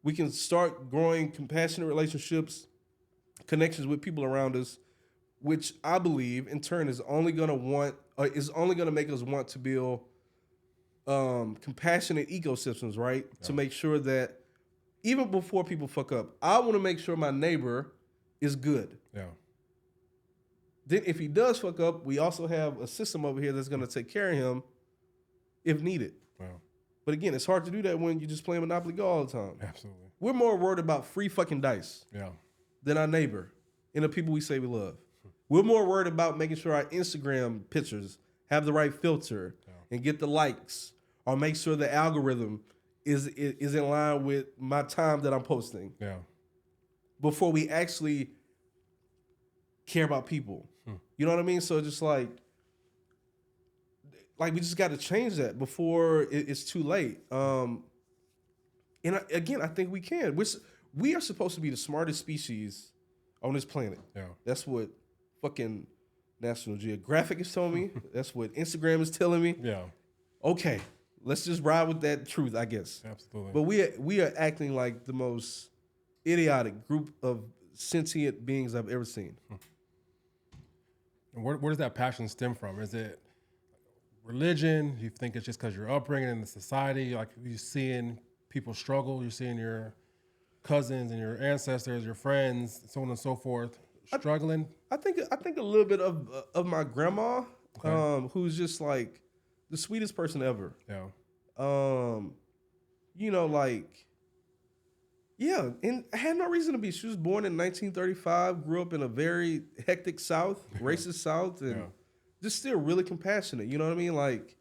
We can start growing compassionate relationships, connections with people around us, which I believe in turn is only gonna make us want to build compassionate ecosystems, right? Yeah. To make sure that even before people fuck up, I want to make sure my neighbor is good. Yeah. Then if he does fuck up, we also have a system over here that's gonna take care of him if needed. Wow. But again, it's hard to do that when you just play Monopoly Go all the time. Absolutely. We're more worried about free fucking dice than our neighbor and the people we say we love. We're more worried about making sure our Instagram pictures have the right filter and get the likes, or make sure the algorithm is in line with my time that I'm posting. Yeah. Before we actually care about people. You know what I mean? So it's just like we just got to change that before it's too late. And I think we can. We are supposed to be the smartest species on this planet. Yeah. That's what fucking National Geographic is telling me. That's what Instagram is telling me. Yeah. Okay, let's just ride with that truth, I guess. Absolutely. But we are acting like the most idiotic group of sentient beings I've ever seen. And where does that passion stem from? Is it religion? You think it's just because you're upbringing in the society? Like you're seeing people struggle, you're seeing your cousins and your ancestors, your friends, so on and so forth, struggling? I think a little bit of my grandma, who's just like the sweetest person ever. Yeah. And I had no reason to be. She was born in 1935, grew up in a very hectic South, racist South, and just still really compassionate. You know what I mean? Like,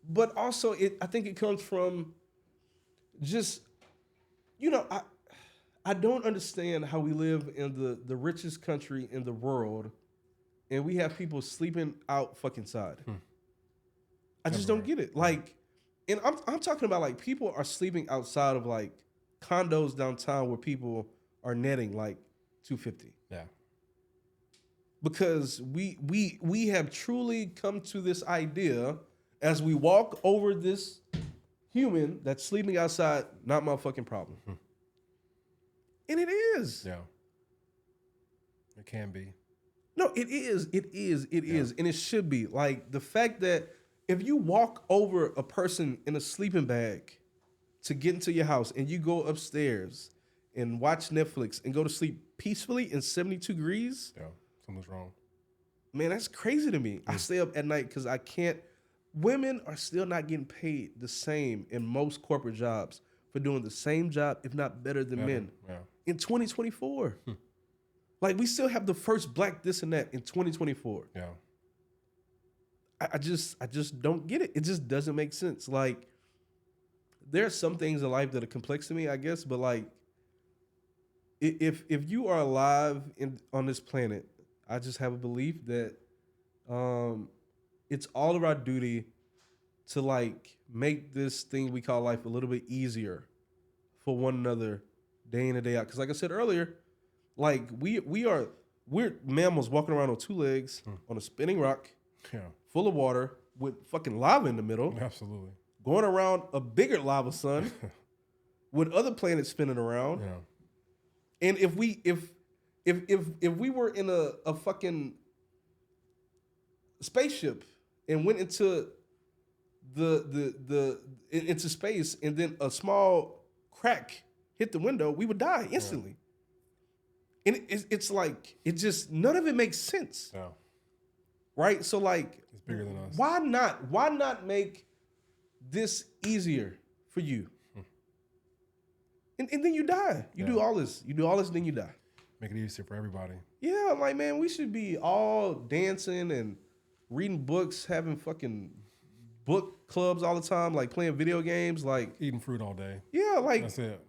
but also I think it comes from just, I don't understand how we live in the richest country in the world, and we have people sleeping out fucking side. I just don't get it. Like, and I'm talking about like people are sleeping outside of like condos downtown where people are netting like $250. Yeah. Because we have truly come to this idea as we walk over this human that's sleeping outside, not my fucking problem. And it is. Yeah. It can be. No, it is. It is. It is. And it should be. Like the fact that if you walk over a person in a sleeping bag to get into your house and you go upstairs and watch Netflix and go to sleep peacefully in 72 degrees. Yeah. Something's wrong. Man, that's crazy to me. I stay up at night because I can't. Women are still not getting paid the same in most corporate jobs for doing the same job, if not better than men. Yeah. In 2024. Like, we still have the first black this and that in 2024. Yeah. I just don't get it. It just doesn't make sense. Like, there are some things in life that are complex to me, I guess, but like, if you are alive on this planet, I just have a belief that it's all of our duty to like make this thing we call life a little bit easier for one another day in and day out. Because like I said earlier, like we're mammals walking around on two legs on a spinning rock, full of water with fucking lava in the middle. Absolutely. Going around a bigger lava sun with other planets spinning around. Yeah. And if we were in a fucking spaceship and went into into space and then a small crack hit the window, we would die instantly. And it's like, it just, none of it makes sense. Yeah. Right? So like, It's bigger than us. Why not make this easier for you? And then you die. You do all this. You do all this, and then you die. Make it easier for everybody. Yeah, I'm like, man, we should be all dancing and reading books, having fucking book clubs all the time, like playing video games, like Eating fruit all day. yeah, like That's it.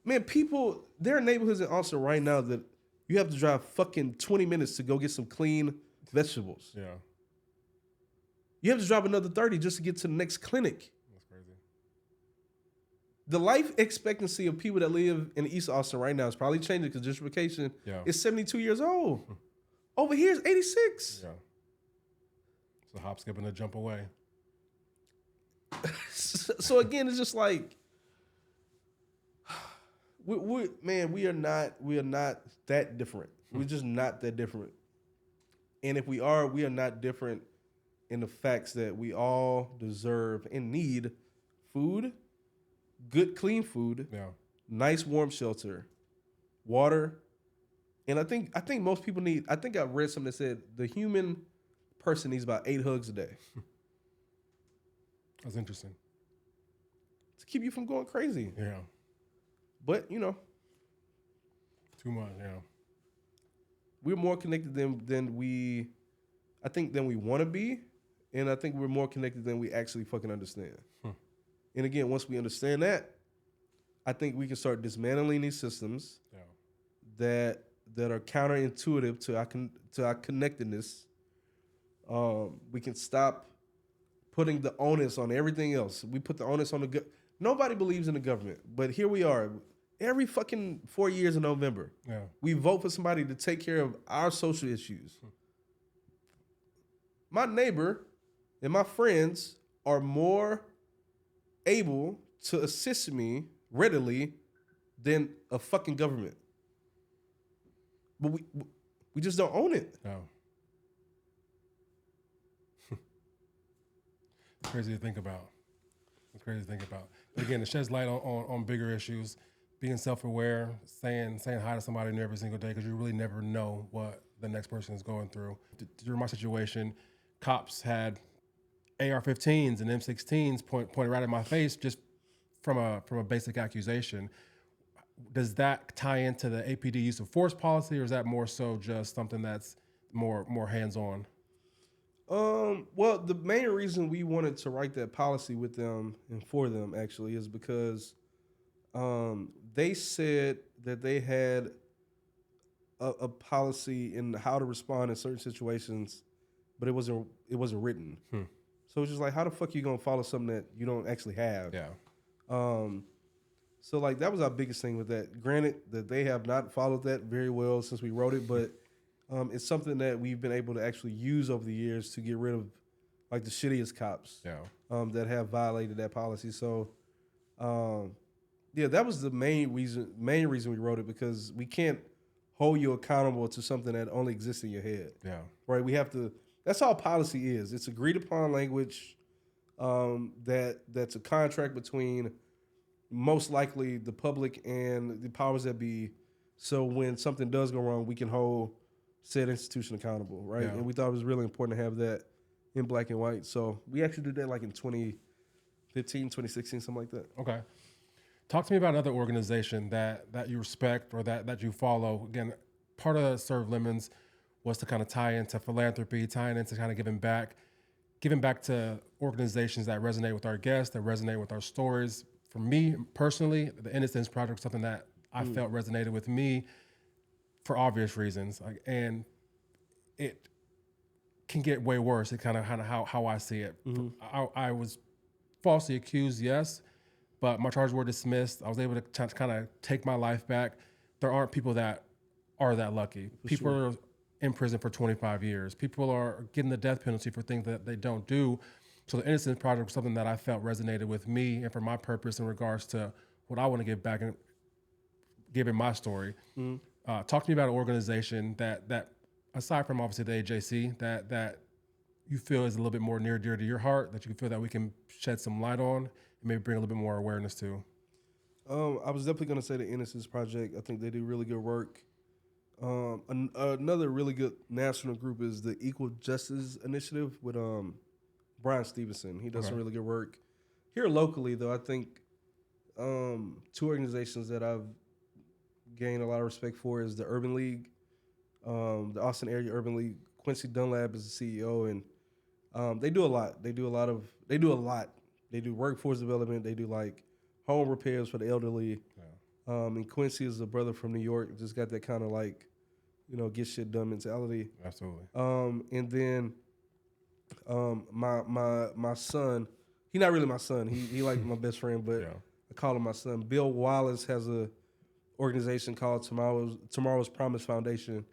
man, people, there are neighborhoods in Austin right now that you have to drive fucking 20 minutes to go get some clean vegetables. Yeah. You have to drive another 30 just to get to the next clinic. That's crazy. The life expectancy of people that live in East Austin right now is probably changing because gentrification is 72 years old. Over here is 86. Yeah. It's a hop, skip, and a jump away. So again, it's just like, we are not that different. We're just not that different. And if we are not different in the facts that we all deserve and need food, good, clean food, nice, warm shelter, water. And I think most people need, I think I read something that said the human person needs about 8 hugs a day. That's interesting. To keep you from going crazy. Yeah. But, you know. Too much, yeah. We're more connected than we want to be. And I think we're more connected than we actually fucking understand. And again, once we understand that, I think we can start dismantling these systems that are counterintuitive to our connectedness We can stop putting the onus on everything else. We put the onus on the nobody believes in the government, but here we are. Every fucking 4 years in November, we vote for somebody to take care of our social issues. My neighbor and my friends are more able to assist me readily than a fucking government. But we just don't own it. No. Crazy to think about. It's crazy to think about. But again, it sheds light on bigger issues. Being self-aware, saying hi to somebody new every single day, because you really never know what the next person is going through. During my situation, cops had AR-15s and M16s pointed right at my face just from a basic accusation. Does that tie into the APD use of force policy, or is that more so just something that's more hands-on? Well, the main reason we wanted to write that policy with them and for them actually is because they said that they had a policy in how to respond in certain situations, but it wasn't written. So it's just like, how the fuck you gonna follow something that you don't actually have? Yeah. So like that was our biggest thing with that. Granted that they have not followed that very well since we wrote it, but it's something that we've been able to actually use over the years to get rid of like the shittiest cops that have violated that policy. So yeah, that was the main reason we wrote it, because we can't hold you accountable to something that only exists in your head. Yeah. Right. We have to. That's all policy is. It's agreed upon language. That's a contract between most likely the public and the powers that be. So when something does go wrong, we can hold said institution accountable, right? Yeah. And we thought it was really important to have that in black and white. So we actually did that like in 2015, 2016, something like that. Okay. Talk to me about another organization that you respect or that you follow. Again, part of Serve Lemons was to kind of tie into philanthropy, tying into kind of giving back to organizations that resonate with our guests, that resonate with our stories. For me personally, the Innocence Project was something that I felt resonated with me for obvious reasons. And it can get way worse. It kind of how I see it. I was falsely accused, yes, but my charges were dismissed. I was able to kind of take my life back. There aren't people that are that lucky. People are in prison for 25 years. People are getting the death penalty for things that they don't do. So the Innocence Project was something that I felt resonated with me and for my purpose in regards to what I want to give back and give in my story. Talk to me about an organization that aside from obviously the AJC, that you feel is a little bit more near dear to your heart, that you feel that we can shed some light on and maybe bring a little bit more awareness to. I was definitely going to say the Innocence Project. I think they do really good work. Another really good national group is the Equal Justice Initiative with Brian Stevenson. He does some really good work. Here locally, though, I think two organizations that I've gained a lot of respect for is the Urban League, the Austin Area Urban League. Quincy Dunlap is the CEO, and they do a lot. They do a lot. They do workforce development. They do like home repairs for the elderly. Yeah. And Quincy is a brother from New York. Just got that kind of like, get shit done mentality. Absolutely. And then my son, he's not really my son. He like my best friend, but I call him my son. Bill Wallace has a organization called Tomorrow's Promise Foundation.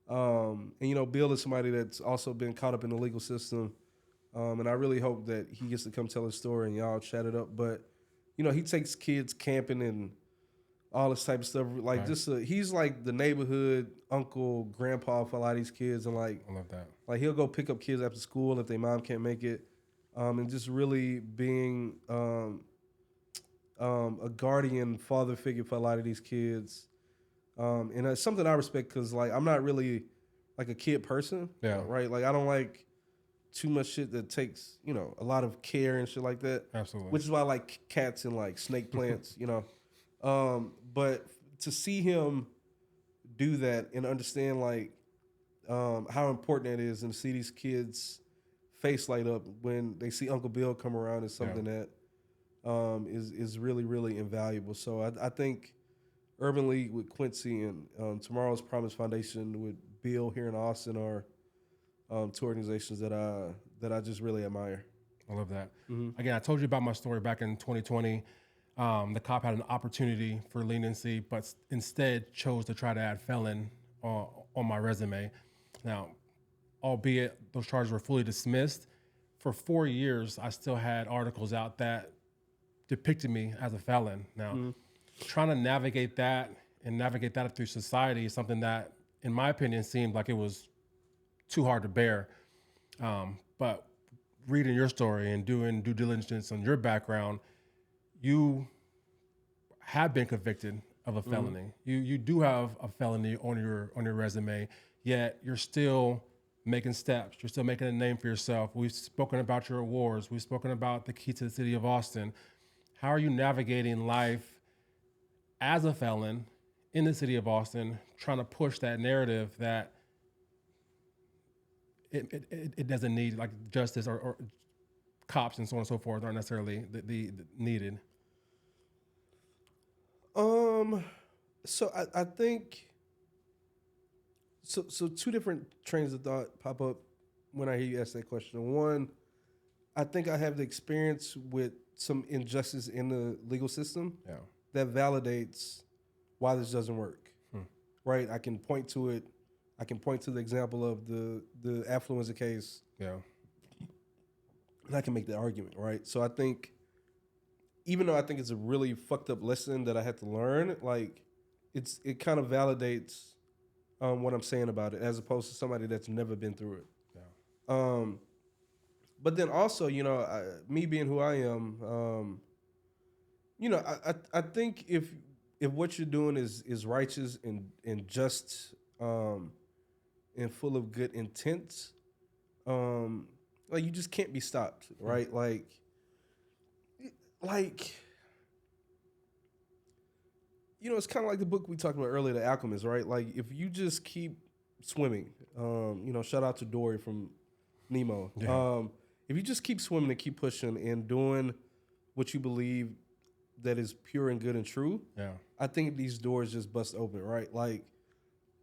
And Bill is somebody that's also been caught up in the legal system. And I really hope that he gets to come tell his story and y'all chat it up. But, he takes kids camping and all this type of stuff. Like he's like the neighborhood uncle, grandpa for a lot of these kids. And like, I love that. Like he'll go pick up kids after school if their mom can't make it. And just really being a guardian father figure for a lot of these kids. And it's something I respect because like I'm not really like a kid person. Yeah. Right. Like I don't like too much shit that takes, a lot of care and shit like that. Absolutely. Which is why I like cats and like snake plants, But to see him do that and understand like how important that is, and to see these kids' face light up when they see Uncle Bill come around is something that is really, really invaluable. So I think Urban League with Quincy and Tomorrow's Promise Foundation with Bill here in Austin are two organizations that I just really admire. I love that. Mm-hmm. Again, I told you about my story back in 2020. The cop had an opportunity for leniency, but instead chose to try to add felon on my resume. Now, albeit those charges were fully dismissed, for 4 years, I still had articles out that depicted me as a felon. Now, trying to navigate that through society is something that, in my opinion, seemed like it was too hard to bear. But reading your story and doing due diligence on your background, you have been convicted of a felony. You do have a felony on your resume, yet you're still making steps. You're still making a name for yourself. We've spoken about your awards. We've spoken about the key to the city of Austin. How are you navigating life as a felon in the city of Austin, trying to push that narrative that it doesn't need, like, justice or cops and so on and so forth aren't necessarily the needed? So I think so two different trains of thought pop up when I hear you ask that question. One, I think I have the experience with some injustice in the legal system that validates why this doesn't work. Right? I can point to it. I can point to the example of the affluenza case. Yeah. And I can make the argument, right? So I think, even though I think it's a really fucked up lesson that I had to learn, like, it kind of validates what I'm saying about it, as opposed to somebody that's never been through it. Yeah. But then also, me being who I am, I think if what you're doing is righteous and just and full of good intent, like, you just can't be stopped, right? Like, it's kind of like the book we talked about earlier, The Alchemist, right? Like, if you just keep swimming, shout out to Dory from Nemo. Yeah. If you just keep swimming and keep pushing and doing what you believe that is pure and good and true, I think these doors just bust open, right? Like,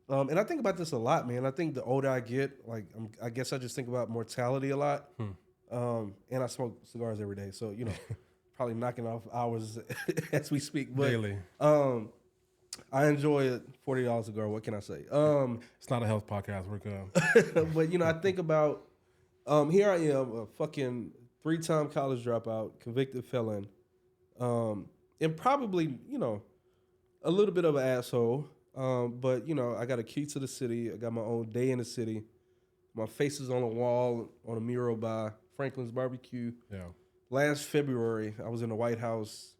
and I think about this a lot, man. I think the older I get, like, I guess I just think about mortality a lot. And I smoke cigars every day, so, probably knocking off hours as we speak. But, daily. I enjoy it. $40 a cigar. What can I say? It's not a health podcast. We're good. But, I think about, here I am, a fucking 3-time college dropout, convicted felon, and probably, a little bit of an asshole. But, I got a key to the city. I got my own day in the city. My face is on a wall on a mural by Franklin's Barbecue. Yeah. Last February, I was in the White House.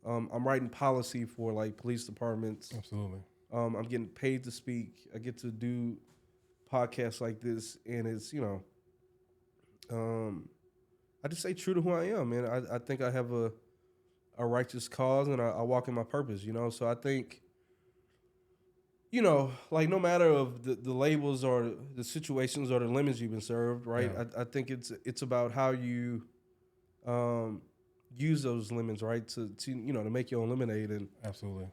I'm writing policy for, like, police departments. Absolutely. I'm getting paid to speak. I get to do podcasts like this, and it's, I just stay true to who I am, man. I think I have a righteous cause, and I walk in my purpose, So I think, like, no matter of the labels or the situations or the lemons you've been served, right? Yeah. I think it's about how you use those lemons, right? To make your own lemonade. And absolutely.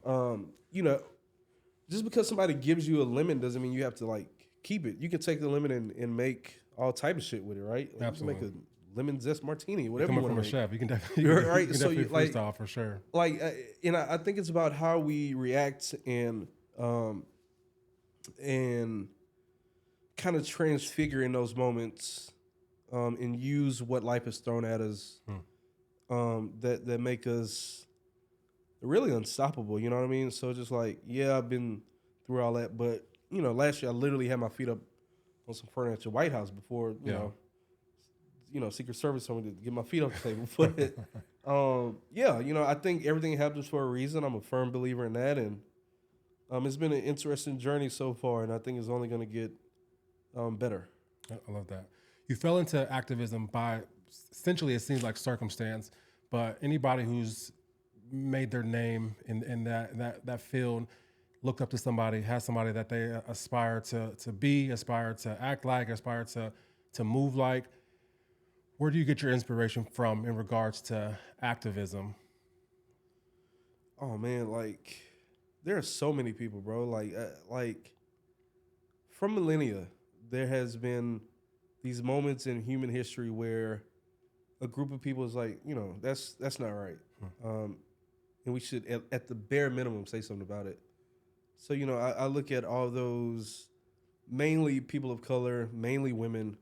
Just because somebody gives you a lemon doesn't mean you have to, like, keep it. You can take the lemon and make all type of shit with it, right? Like, absolutely. You can make a lemon zest martini, whatever. Coming from a chef, you can definitely, right? You can definitely freestyle for sure. Like, I think it's about how we react and kind of transfigure in those moments, and use what life has thrown at us, that make us really unstoppable. You know what I mean? So just like, yeah, I've been through all that, but last year I literally had my feet up on some furniture at the White House before Secret Service told me to get my feet off the table. But I think everything happens for a reason. I'm a firm believer in that, and it's been an interesting journey so far, and I think it's only going to get better. I love that. You fell into activism by, essentially, it seems like circumstance, but anybody who's made their name in that field looked up to somebody, has somebody that they aspire to be, aspire to act like, aspire to move like. Where do you get your inspiration from in regards to activism? Oh, man, like, there are so many people, bro. Like from millennia, there has been these moments in human history where a group of people is like, that's not right. And we should, at the bare minimum, say something about it. So, I look at all those mainly people of color, mainly women,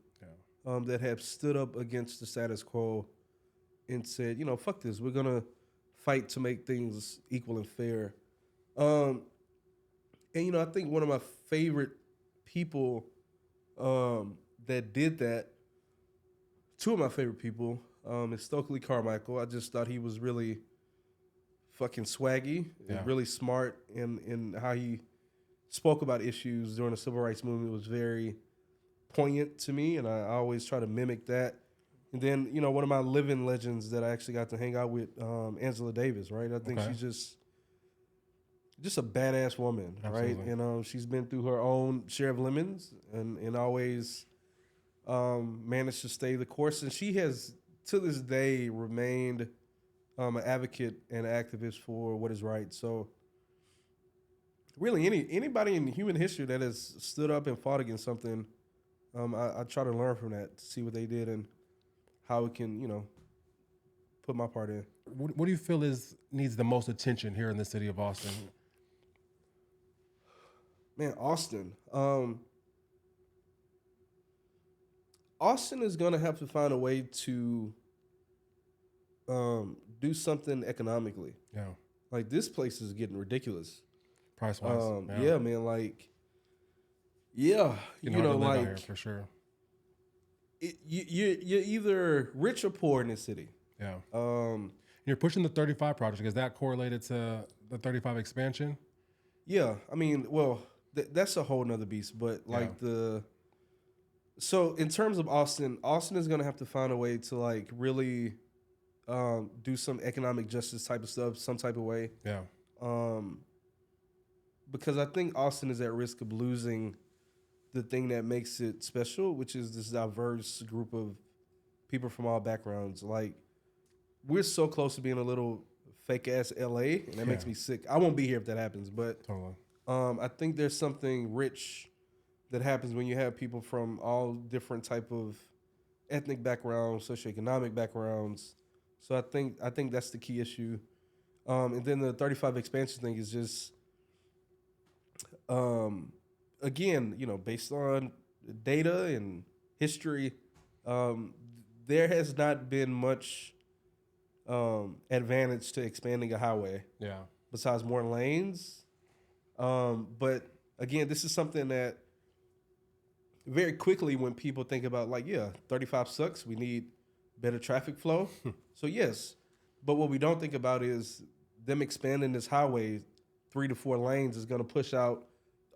that have stood up against the status quo and said, fuck this. We're going to fight to make things equal and fair. And, I think one of my favorite people that did that, two of my favorite people, is Stokely Carmichael. I just thought he was really fucking swaggy, and really smart in how he spoke about issues during the civil rights movement. It was very poignant to me, and I always try to mimic that. And then, one of my living legends that I actually got to hang out with, Angela Davis, right? I think she's just a badass woman, right? And she's been through her own share of lemons and always managed to stay the course. And she has, to this day, remained an advocate and activist for what is right. So really, anybody in human history that has stood up and fought against something, I try to learn from that, to see what they did and how we can, put my part in. What do you feel needs the most attention here in the city of Austin? Man, Austin. Austin is going to have to find a way to do something economically. Yeah. Like, this place is getting ridiculous. Price-wise. Yeah, man, like, yeah. Like, for sure. You're either rich or poor in this city. Yeah. You're pushing the 35 project. Is that correlated to the 35 expansion? Yeah. I mean, well, that's a whole nother beast. But like so in terms of Austin is going to have to find a way to like really do some economic justice type of stuff, some type of way. Yeah. Because I think Austin is at risk of losing the thing that makes it special, which is this diverse group of people from all backgrounds. Like, we're so close to being a little fake ass LA, and that makes me sick. I won't be here if that happens, but totally. I think there's something rich that happens when you have people from all different type of ethnic backgrounds, socioeconomic backgrounds. So I think that's the key issue. And then the 35 expansion thing is just, again, based on data and history, there has not been much advantage to expanding a highway. Yeah. Besides more lanes. But again, this is something that very quickly when people think about 35 sucks, we need better traffic flow. So yes, but what we don't think about is them expanding this highway 3 to 4 lanes is going to push out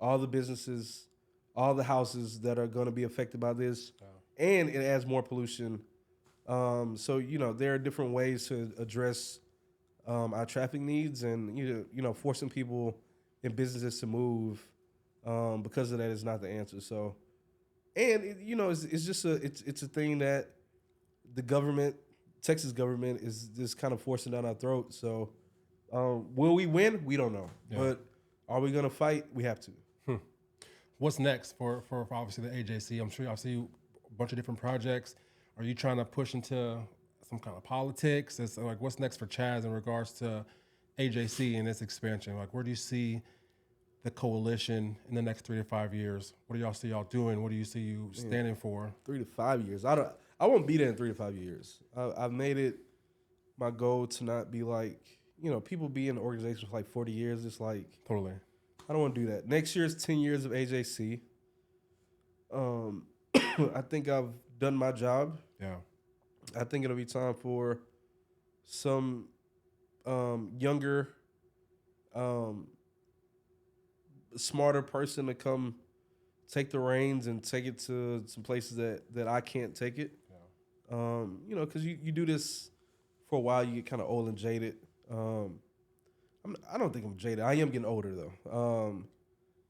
all the businesses, all the houses that are going to be affected by this, and it adds more pollution. So there are different ways to address our traffic needs, and forcing people and businesses to move because of that is not the answer. So, and it's just it's a thing that the government, Texas government, is just kind of forcing down our throat. So, will we win? We don't know, but are we gonna fight? We have to. What's next for obviously the AJC? I'm sure I'll see a bunch of different projects. Are you trying to push into some kind of politics? It's like, what's next for Chaz in regards to AJC and its expansion? Like, where do you see the coalition in the next 3 to 5 years? What do y'all see y'all doing? What do you see you standing for? 3 to 5 years. I won't be there in 3 to 5 years. I've made it my goal to not be like, people be in the organization for like 40 years. It's like, totally. I don't want to do that. Next year is 10 years of AJC. I think I've done my job. Yeah. I think it'll be time for some younger, smarter person to come take the reins and take it to some places that I can't take it. Yeah. Because you do this for a while, you get kind of old and jaded. I don't think I'm jaded. I am getting older though.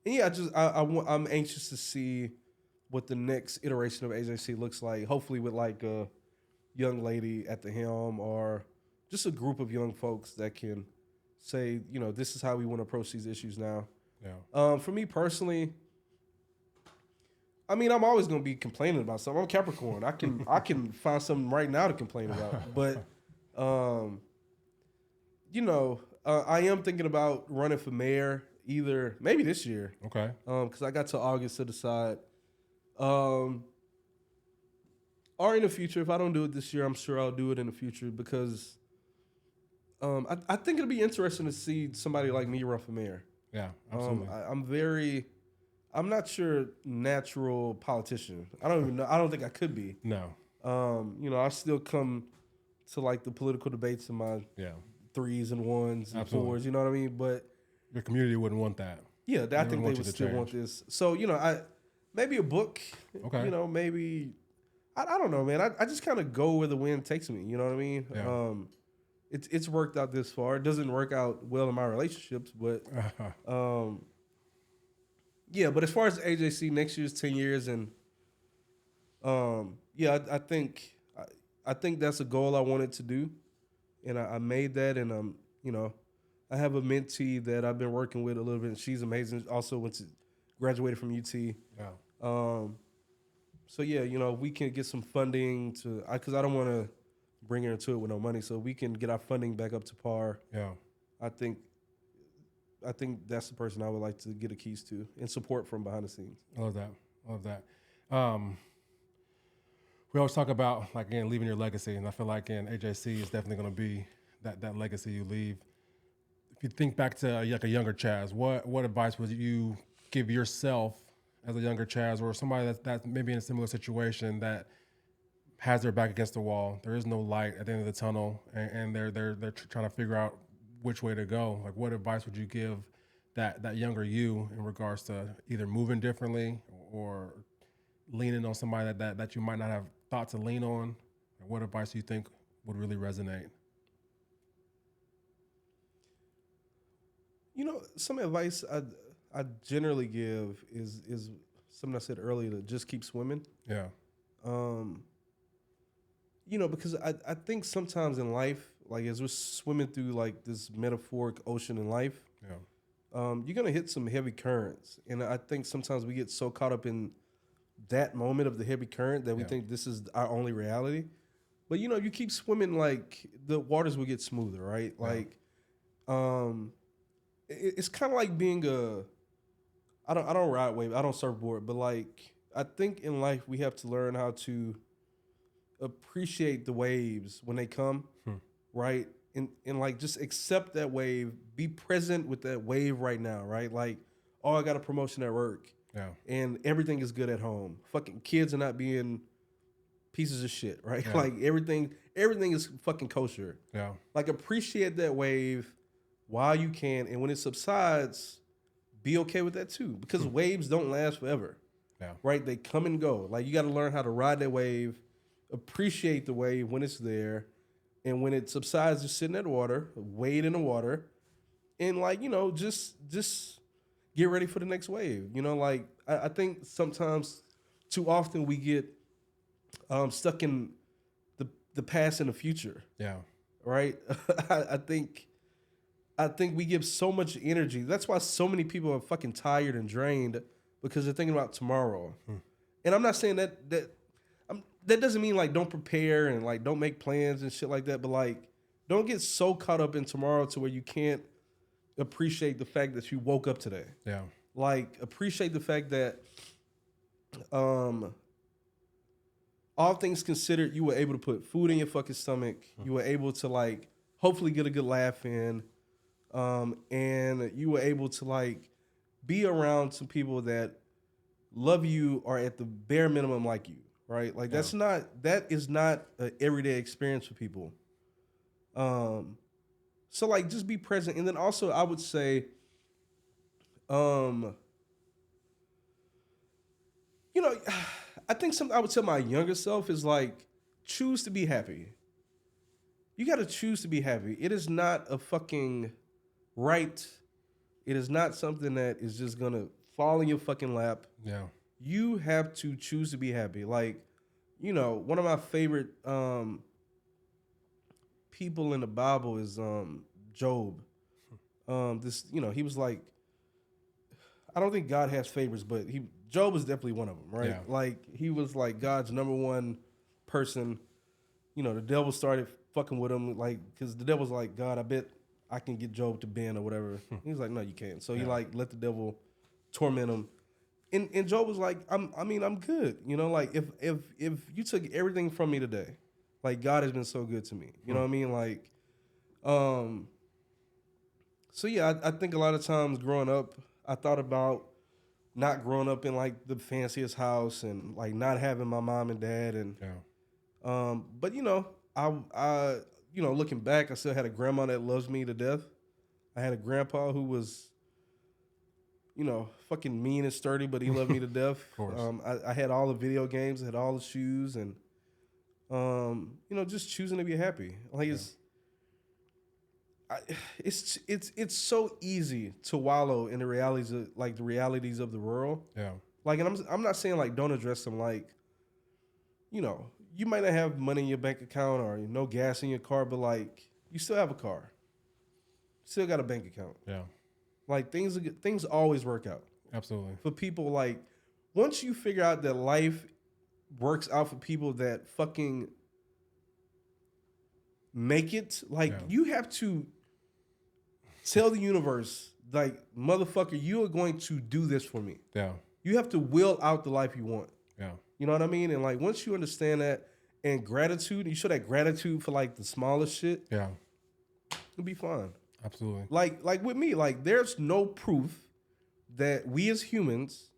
And yeah, I'm anxious to see what the next iteration of AJC looks like. Hopefully with like a young lady at the helm or just a group of young folks that can say, this is how we want to approach these issues now. Yeah. For me personally, I mean, I'm always gonna be complaining about something. I'm Capricorn. I can find something right now to complain about. But, I am thinking about running for mayor maybe this year. Okay. Because I got to August to decide. Or in the future, if I don't do it this year, I'm sure I'll do it in the future because I think it'll be interesting to see somebody like me run for mayor. Yeah, absolutely. I'm not sure natural politician. I don't even know. I don't think I could be. No. I still come to like the political debates in my 3s and 1s and 4s. You know what I mean? But your community wouldn't want that. Yeah, I think they would still want this. So maybe a book. Okay. Maybe I don't know, man. I just kind of go where the wind takes me. You know what I mean? Yeah. It's worked out this far. It doesn't work out well in my relationships, but yeah. But as far as AJC, next year's 10 years, and I think that's a goal I wanted to do, and I made that, and I have a mentee that I've been working with a little bit. And she's amazing. Also graduated from UT. Yeah. So yeah, we can get some funding because I don't want to bring her into it with no money, so we can get our funding back up to par. Yeah. I think that's the person I would like to get the keys to and support from behind the scenes. I love that. We always talk about leaving your legacy, and I feel like in AJC is definitely going to be that legacy you leave. If you think back to a younger Chaz, what advice would you give yourself as a younger Chaz, or somebody that's maybe in a similar situation that has their back against the wall? There is no light at the end of the tunnel, and they're trying to figure out which way to go. Like, what advice would you give that younger you in regards to either moving differently or leaning on somebody that you might not have thought to lean on? What advice do you think would really resonate? Some advice I generally give is something I said earlier, to just keep swimming. Yeah. Because I think sometimes in life, like as we're swimming through like this metaphoric ocean in life, you're gonna hit some heavy currents, and I think sometimes we get so caught up in that moment of the heavy current that we think this is our only reality. But you keep swimming, like the waters will get smoother, right? Yeah. Like, it's kind of like being I don't ride wave, I don't surfboard, but like I think in life we have to learn how to appreciate the waves when they come, right? And like just accept that wave, be present with that wave right now, right? Like, I got a promotion at work. Yeah. And everything is good at home. Fucking kids are not being pieces of shit, right? Yeah. Like everything is fucking kosher. Yeah. Like appreciate that wave while you can, and when it subsides, be okay with that too. Because waves don't last forever. Yeah. Right? They come and go. Like you got to learn how to ride that wave, appreciate the wave when it's there, and when it subsides, just sit in that water, wade in the water, and like, just get ready for the next wave. Like I think sometimes too often we get stuck in the past and the future. Yeah. Right? I think we give so much energy. That's why so many people are fucking tired and drained, because they're thinking about tomorrow. And I'm not saying that doesn't mean like don't prepare and like don't make plans and shit like that, but like don't get so caught up in tomorrow to where you can't appreciate the fact that you woke up today. Yeah. Like appreciate the fact that all things considered, you were able to put food in your fucking stomach. You were able to like hopefully get a good laugh in. And you were able to like be around some people that love you or at the bare minimum like you, right? Like that is not an everyday experience for people. So like just be present. And then also I would say, I think something I would tell my younger self is like, choose to be happy. You got to choose to be happy. It is not a fucking right. It is not something that is just going to fall in your fucking lap. Yeah. You have to choose to be happy. Like, one of my favorite people in the Bible is Job. He was like, I don't think God has favorites, but Job was definitely one of them, right? Yeah. Like he was like God's number one person. You know, the devil started fucking with him, like because the devil's like, God, I bet I can get Job to bend or whatever. He was like, no, you can't. So he like let the devil torment him. And Job was like, I'm good. You know, like if you took everything from me today, like God has been so good to me. You know what I mean? Like, so yeah, I think a lot of times growing up, I thought about not growing up in like the fanciest house and like not having my mom and dad and but you know, I you know, looking back, I still had a grandma that loves me to death. I had a grandpa who was, you know, fucking mean and sturdy, but he loved me to death. Of course. I had all the video games, I had all the shoes, and you know, just choosing to be happy. Like it's so easy to wallow in the realities of the world. Yeah. Like, and I'm not saying like don't address them. Like, you know, you might not have money in your bank account or no gas in your car, but like you still have a car, still got a bank account. Yeah. Like things always work out. Absolutely. For people, like once you figure out that life works out for people that fucking make it, like you have to tell the universe, like, motherfucker, you are going to do this for me. Yeah. You have to will out the life you want. Yeah. You know what I mean? And like once you understand that, and gratitude, you show that gratitude for like the smallest shit. Yeah. You'll be fine. Absolutely. Like with me, like there's no proof that we as humans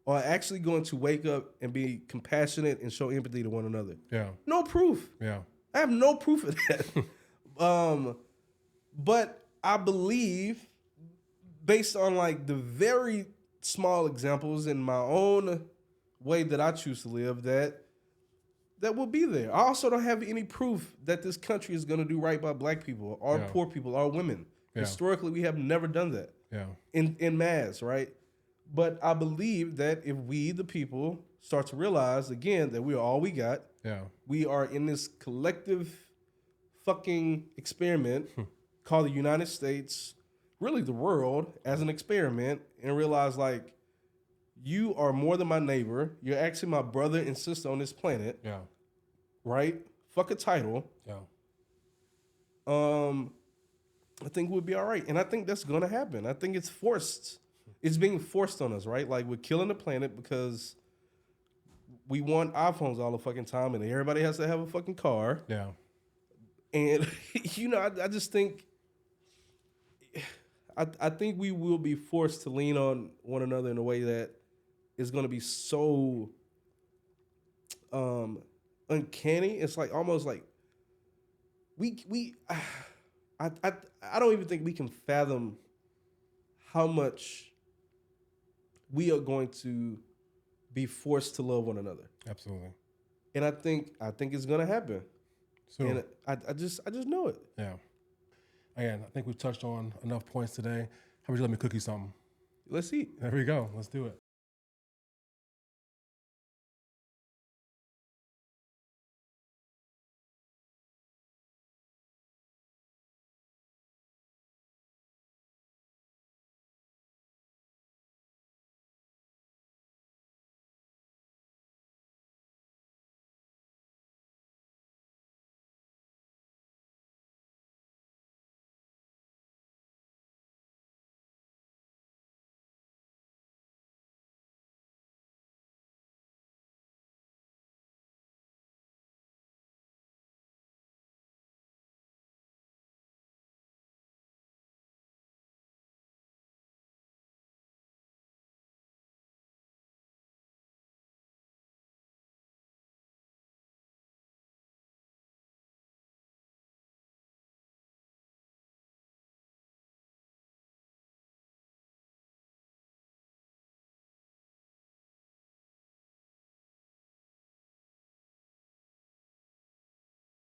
are actually going to wake up and be compassionate and show empathy to one another. Yeah. No proof. Yeah. I have no proof of that. But I believe, based on like the very small examples in my own way that I choose to live, that will be there. I also don't have any proof that this country is going to do right by black people or poor people or women. Yeah. Historically, we have never done that in mass, right? But I believe that if we, the people, start to realize, again, that we are all we got, we are in this collective fucking experiment called the United States, really the world, as an experiment, and realize, like, you are more than my neighbor. You're actually my brother and sister on this planet. Yeah. Right? Fuck a title. Yeah. I think we'll be all right. And I think that's going to happen. I think it's forced. It's being forced on us, right? Like, we're killing the planet because we want iPhones all the fucking time and everybody has to have a fucking car. Yeah. And, you know, I just think, I think we will be forced to lean on one another in a way that is going to be so uncanny. It's like almost like I don't even think we can fathom how much we are going to be forced to love one another. Absolutely. And I think it's going to happen. So, and I just know it. Yeah. Again, I think we've touched on enough points today. How would you let me cook you something? Let's eat. There we go. Let's do it.